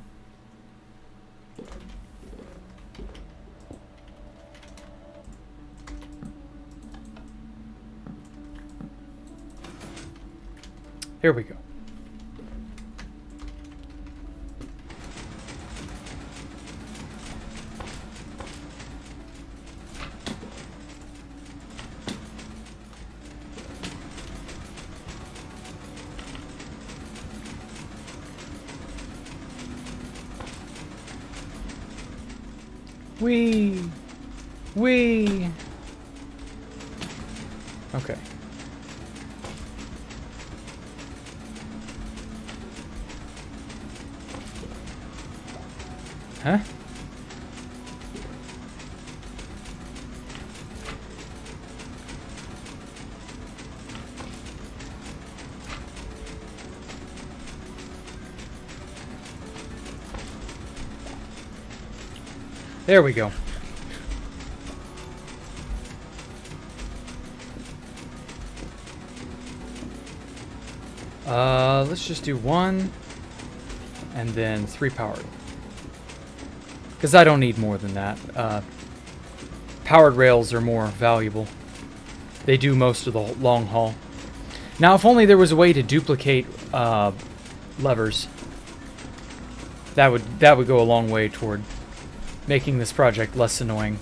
Here we go. Wee! Okay. Huh? There we go. Let's just do 1 and then 3 powered. Because I don't need more than that. Powered rails are more valuable. They do most of the long haul. Now, if only there was a way to duplicate levers. That would go a long way toward making this project less annoying.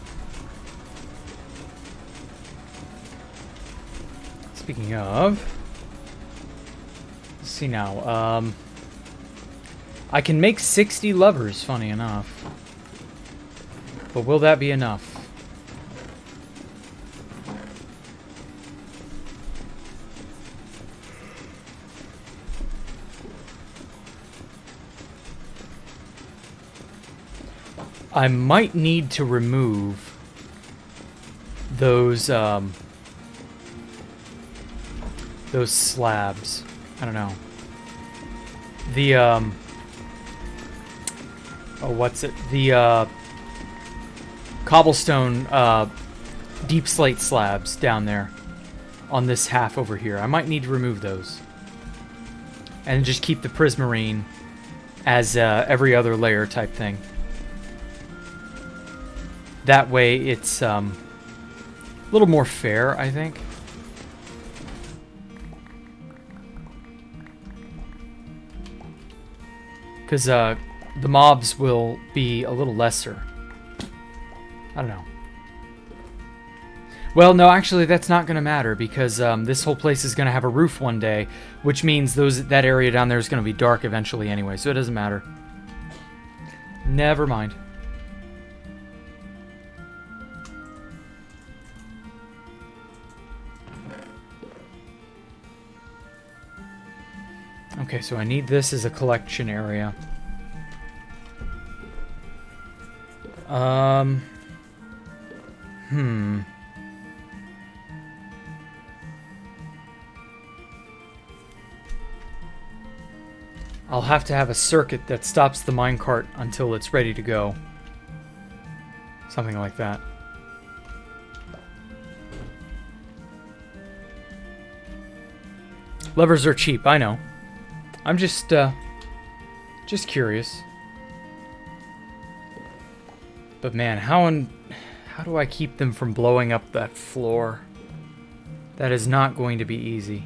Speaking of, let's see now. I can make 60 levers, funny enough. But will that be enough? I might need to remove those slabs. I don't know. The oh, what's it? The cobblestone deep slate slabs down there on this half over here. I might need to remove those and just keep the prismarine as every other layer type thing. That way it's a little more fair, I think. Because the mobs will be a little lesser. I don't know. Well, no, actually that's not going to matter because this whole place is going to have a roof one day, which means that area down there is going to be dark eventually anyway, so it doesn't matter. Never mind. Okay, so I need this as a collection area. I'll have to have a circuit that stops the minecart until it's ready to go. Something like that. Levers are cheap, I know. I'm just curious. But man, how do I keep them from blowing up that floor? That is not going to be easy.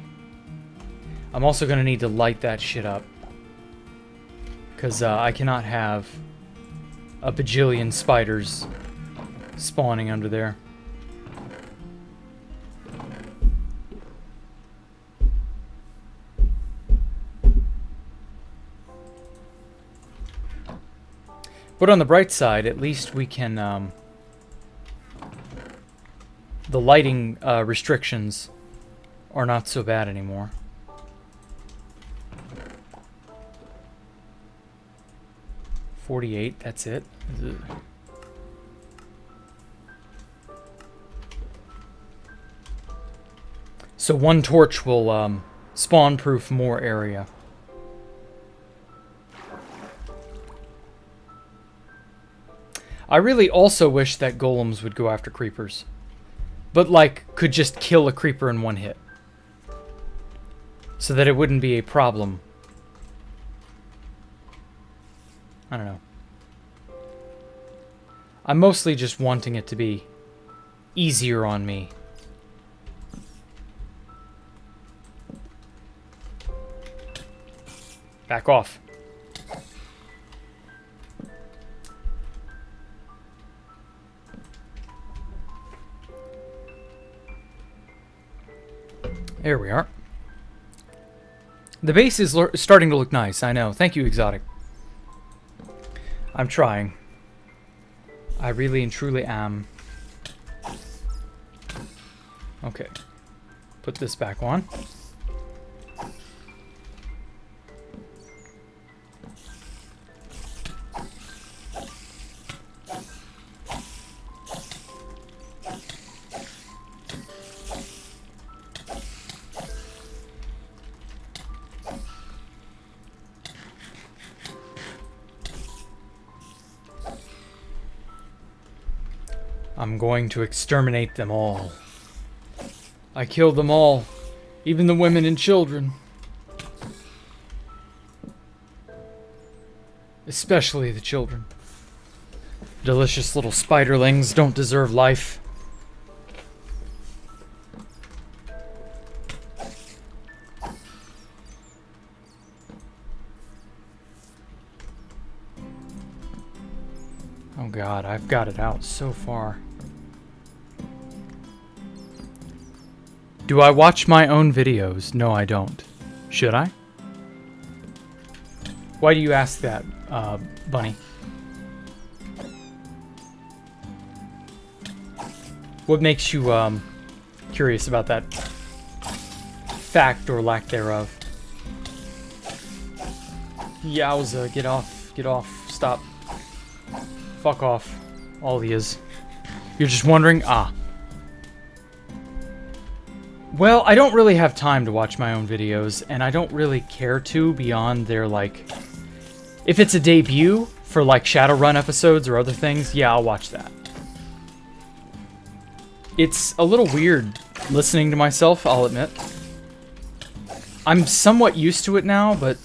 I'm also going to need to light that shit up. Because I cannot have a bajillion spiders spawning under there. But on the bright side, at least we can, the lighting restrictions are not so bad anymore. $48, that's it. Ugh. So one torch will spawn-proof more area. I really also wish that golems would go after creepers. But, like, could just kill a creeper in one hit. So that it wouldn't be a problem. I don't know. I'm mostly just wanting it to be easier on me. Back off. There we are. The base is starting to look nice, I know. Thank you, Exotic. I'm trying. I really and truly am. Okay. Put this back on. I'm going to exterminate them all. I killed them all, even the women and children. Especially the children. Delicious little spiderlings don't deserve life. Oh God, I've got it out so far. Do I watch my own videos? No, I don't. Should I? Why do you ask that, Bunny? What makes you, curious about that fact or lack thereof? Yowza, get off, stop. Fuck off. All he is. You're just wondering? Ah. Well, I don't really have time to watch my own videos, and I don't really care to beyond their, like... If it's a debut for, like, Shadowrun episodes or other things, yeah, I'll watch that. It's a little weird listening to myself, I'll admit. I'm somewhat used to it now, but...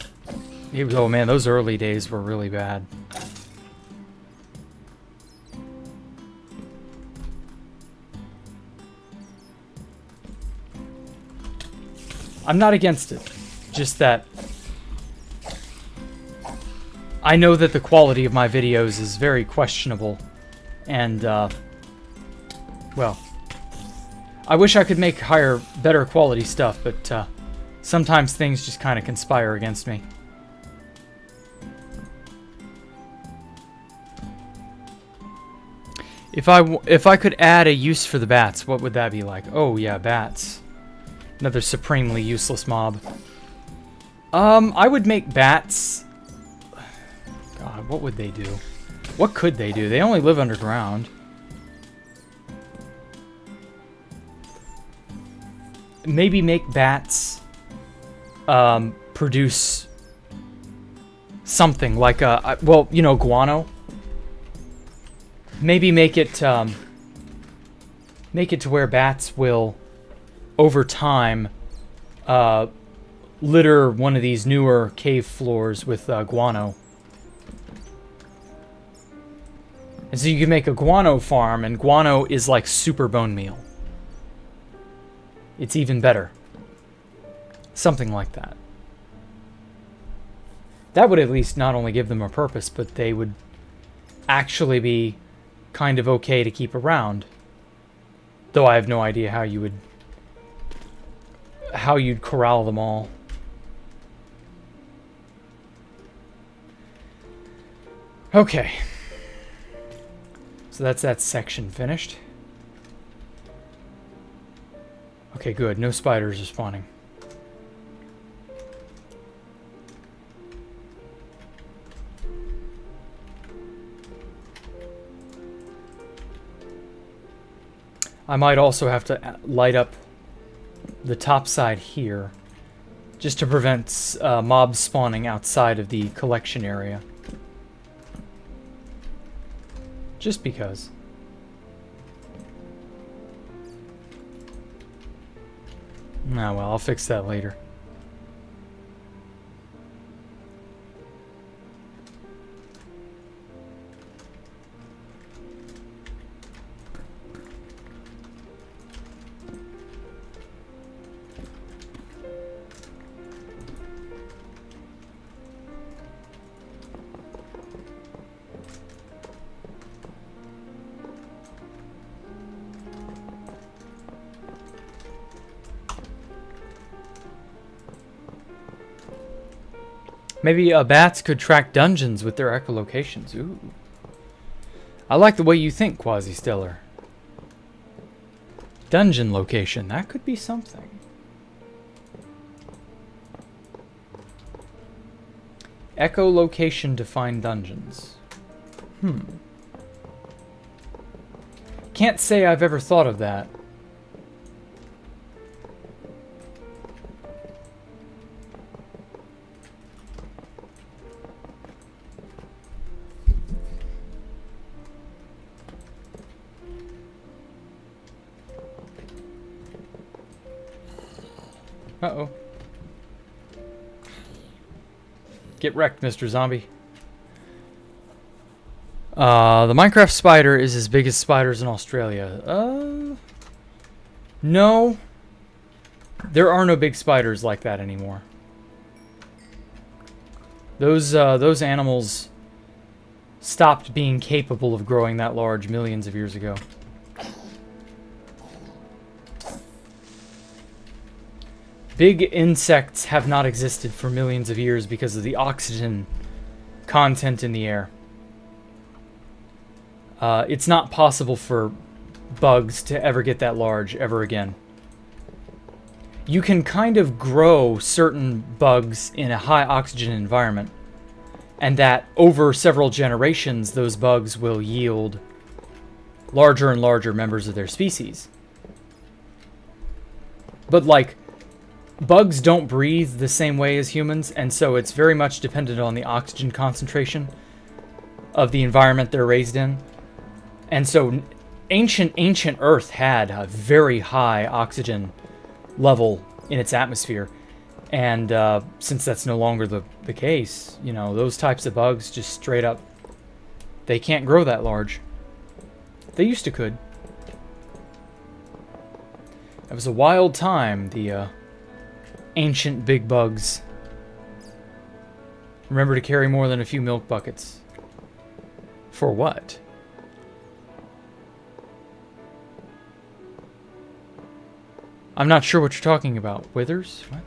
Oh man, those early days were really bad. I'm not against it, just that I know that the quality of my videos is very questionable, and, well, I wish I could make better quality stuff, but, sometimes things just kind of conspire against me. If I could add a use for the bats, what would that be like? Oh yeah, bats. Another supremely useless mob. I would make bats... God, what would they do? What could they do? They only live underground. Maybe make bats produce something like well, you know, guano. maybe make it to where bats will, over time, litter one of these newer cave floors with guano. And so you can make a guano farm, and guano is like super bone meal. It's even better. Something like that. That would at least not only give them a purpose, but they would actually be kind of okay to keep around. Though I have no idea how you'd corral them all. Okay. So that's that section finished. Okay, good. No spiders are spawning. I might also have to light up the top side here, just to prevent mobs spawning outside of the collection area. Just because. Ah, well, I'll fix that later. Maybe bats could track dungeons with their echolocations. Ooh. I like the way you think, Quasi-Stellar. Dungeon location. That could be something. Echolocation to find dungeons. Can't say I've ever thought of that. Uh-oh. Get wrecked, Mr. Zombie. The Minecraft spider is as big as spiders in Australia. No. There are no big spiders like that anymore. Those animals stopped being capable of growing that large millions of years ago. Big insects have not existed for millions of years because of the oxygen content in the air. It's not possible for bugs to ever get that large ever again. You can kind of grow certain bugs in a high oxygen environment, and that over several generations, those bugs will yield larger and larger members of their species. But like, bugs don't breathe the same way as humans, and so it's very much dependent on the oxygen concentration of the environment they're raised in. And so ancient Earth had a very high oxygen level in its atmosphere. And since that's no longer the case, you know, those types of bugs just straight up, they can't grow that large. They used to could. It was a wild time, the ancient big bugs. Remember to carry more than a few milk buckets. For what? I'm not sure what you're talking about. Withers? What?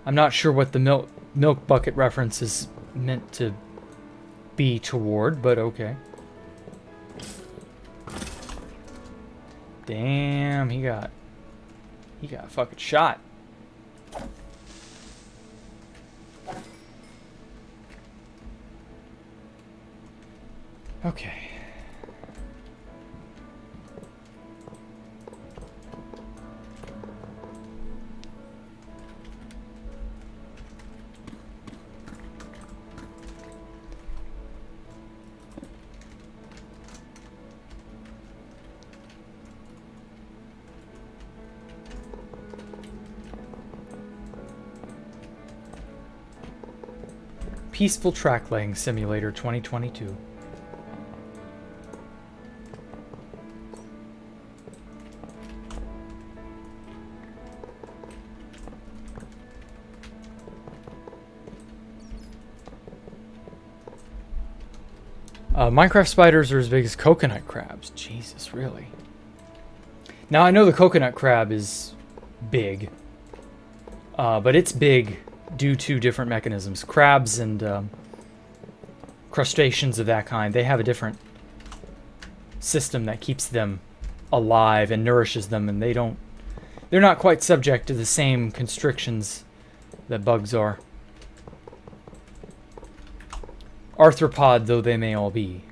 I'm not sure what the milk bucket reference is meant to be toward, but okay. Damn, he got fucking shot. Okay. Peaceful Track Laying Simulator 2022. Minecraft spiders are as big as coconut crabs. Jesus, really? Now, I know the coconut crab is big, but it's big due to different mechanisms. Crabs and crustaceans of that kind, they have a different system that keeps them alive and nourishes them, and they're not quite subject to the same constrictions that bugs are. Arthropod though they may all be.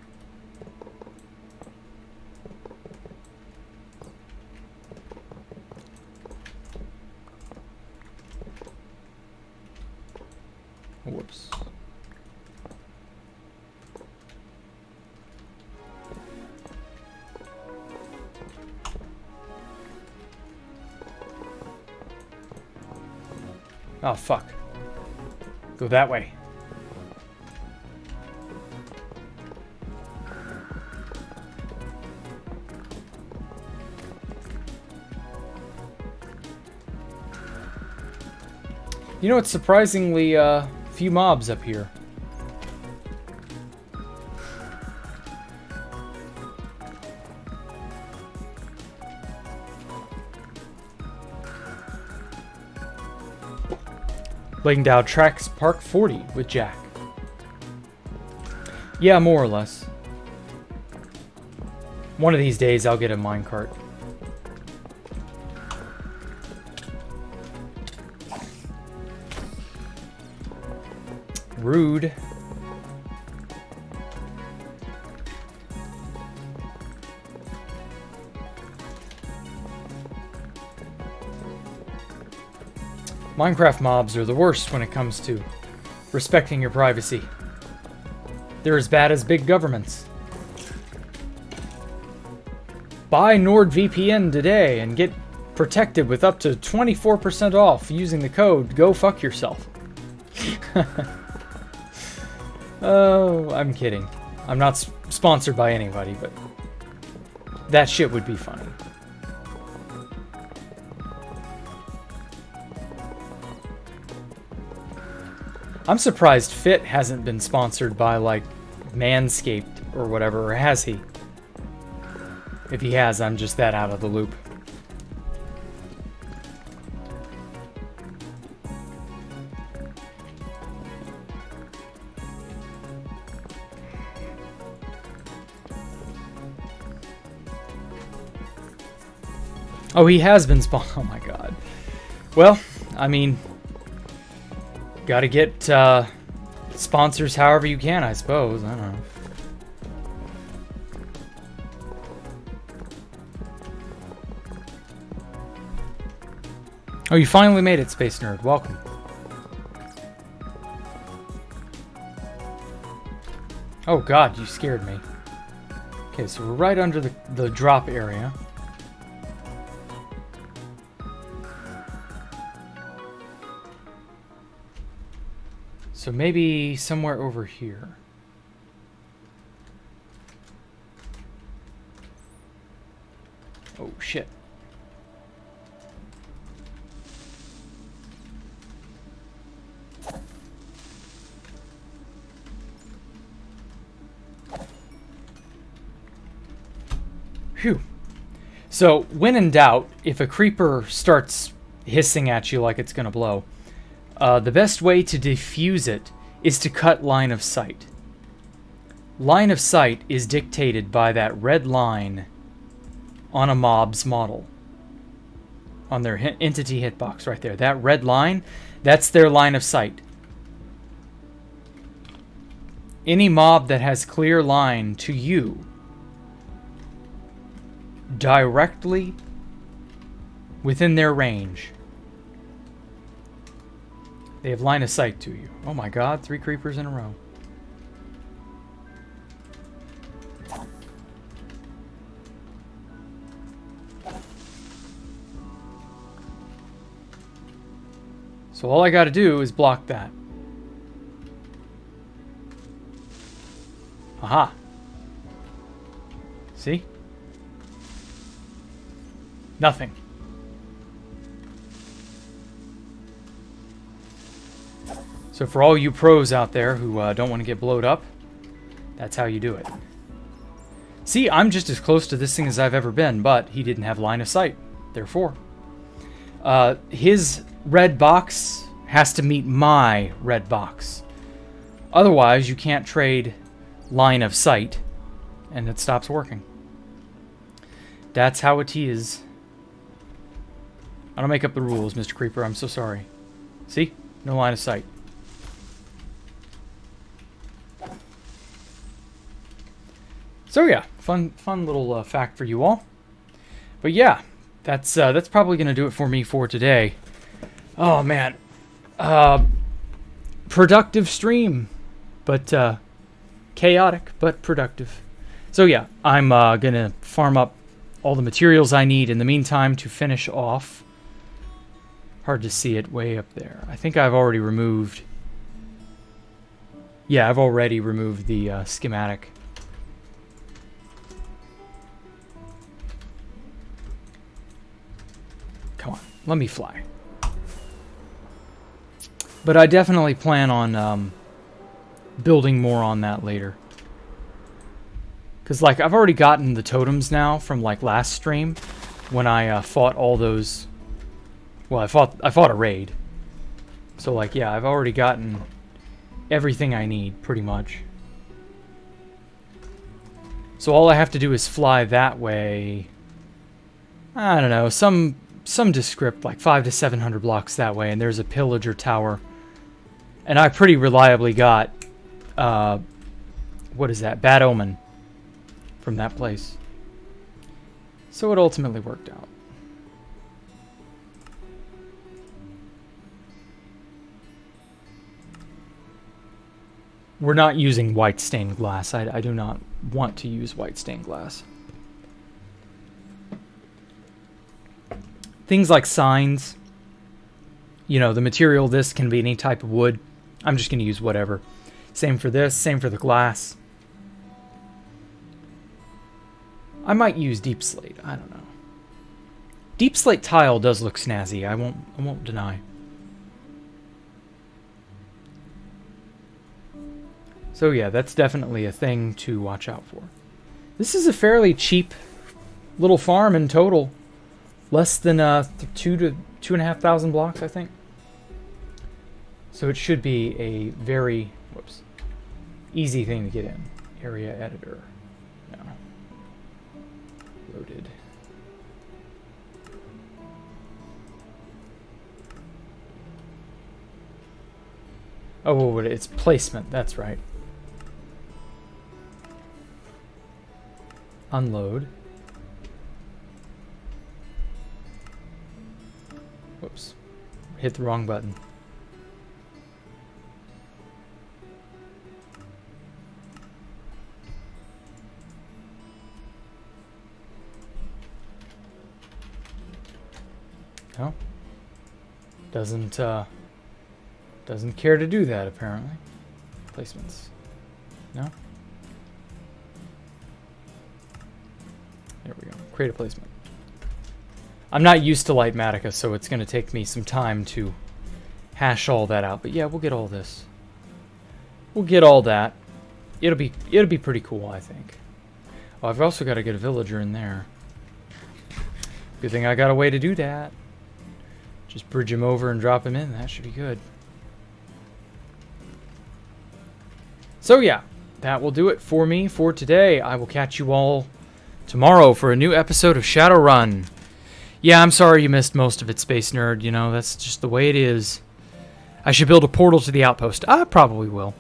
Whoops. Oh, fuck. Go that way. You know, it's surprisingly few mobs up here. Laying down tracks Park 40 with Jack. Yeah, more or less. One of these days I'll get a minecart. Rude. Minecraft mobs are the worst when it comes to respecting your privacy. They're as bad as big governments. Buy NordVPN today and get protected with up to 24% off using the code GoFuckYourself. Oh, I'm kidding. I'm not sponsored by anybody, but that shit would be funny. I'm surprised Fit hasn't been sponsored by, like, Manscaped or whatever, or has he? If he has, I'm just that out of the loop. Oh, he has been oh my god. Well, I mean, gotta get sponsors however you can, I suppose. I don't know. Oh, you finally made it, Space Nerd. Welcome. Oh god, you scared me. Okay, so we're right under the drop area. So maybe somewhere over here. Oh, shit. Phew. So, when in doubt, if a creeper starts hissing at you like it's gonna blow, the best way to defuse it is to cut line of sight. Line of sight is dictated by that red line on a mob's model. On their entity hitbox right there. That red line, that's their line of sight. Any mob that has clear line to you directly within their range, they have line of sight to you. Oh my god, 3 creepers in a row. So all I gotta do is block that. Aha. See? Nothing. So for all you pros out there who don't want to get blowed up, that's how you do it. See, I'm just as close to this thing as I've ever been, but he didn't have line of sight. Therefore, his red box has to meet my red box. Otherwise, you can't trade line of sight, and it stops working. That's how it is. I don't make up the rules, Mr. Creeper. I'm so sorry. See? No line of sight. So yeah, fun little fact for you all. But yeah, that's probably gonna do it for me for today. Oh man, productive stream, but chaotic but productive. So yeah, I'm gonna farm up all the materials I need in the meantime to finish off. Hard to see it way up there. I think I've already removed. Yeah, I've already removed the schematic. Come on, let me fly. But I definitely plan on building more on that later. Because, like, I've already gotten the totems now from, like, last stream when I fought all those... Well, I fought a raid. So, like, yeah, I've already gotten everything I need, pretty much. So all I have to do is fly that way. I don't know, some descript, like 500 to 700 blocks that way, and there's a pillager tower. And I pretty reliably got, what is that? Bad Omen from that place. So it ultimately worked out. We're not using white stained glass. I do not want to use white stained glass. Things like signs, you know, the material, this can be any type of wood. I'm just going to use whatever. Same for this, same for the glass. I might use deep slate, I don't know. Deep slate tile does look snazzy, I won't deny. So yeah, that's definitely a thing to watch out for. This is a fairly cheap little farm in total. Less than 2 to 2,500 blocks, I think. So it should be a very easy thing to get in. Area editor. No. Loaded. Oh, it's placement. That's right. Unload. Whoops. Hit the wrong button. No. Doesn't care to do that apparently. Placements. No? There we go. Create a placement. I'm not used to Lightmatica, so it's going to take me some time to hash all that out. But yeah, we'll get all this. We'll get all that. It'll be pretty cool, I think. Oh, I've also got to get a villager in there. Good thing I got a way to do that. Just bridge him over and drop him in. That should be good. So yeah, that will do it for me for today. I will catch you all tomorrow for a new episode of Shadowrun. Yeah, I'm sorry you missed most of it, Space Nerd. You know, that's just the way it is. I should build a portal to the outpost. I probably will.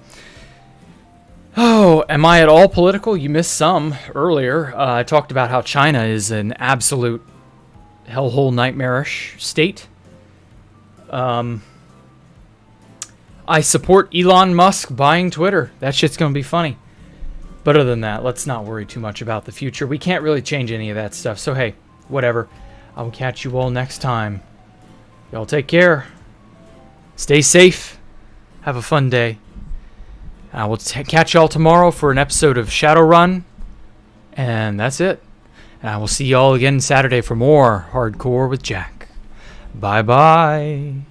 Oh, am I at all political? You missed some earlier. I talked about how China is an absolute hellhole nightmarish state. I support Elon Musk buying Twitter. That shit's going to be funny. But other than that, let's not worry too much about the future. We can't really change any of that stuff. So hey, whatever. I will catch you all next time. Y'all take care. Stay safe. Have a fun day. I will catch y'all tomorrow for an episode of Shadowrun. And that's it. And I will see y'all again Saturday for more Hardcore with Jack. Bye-bye.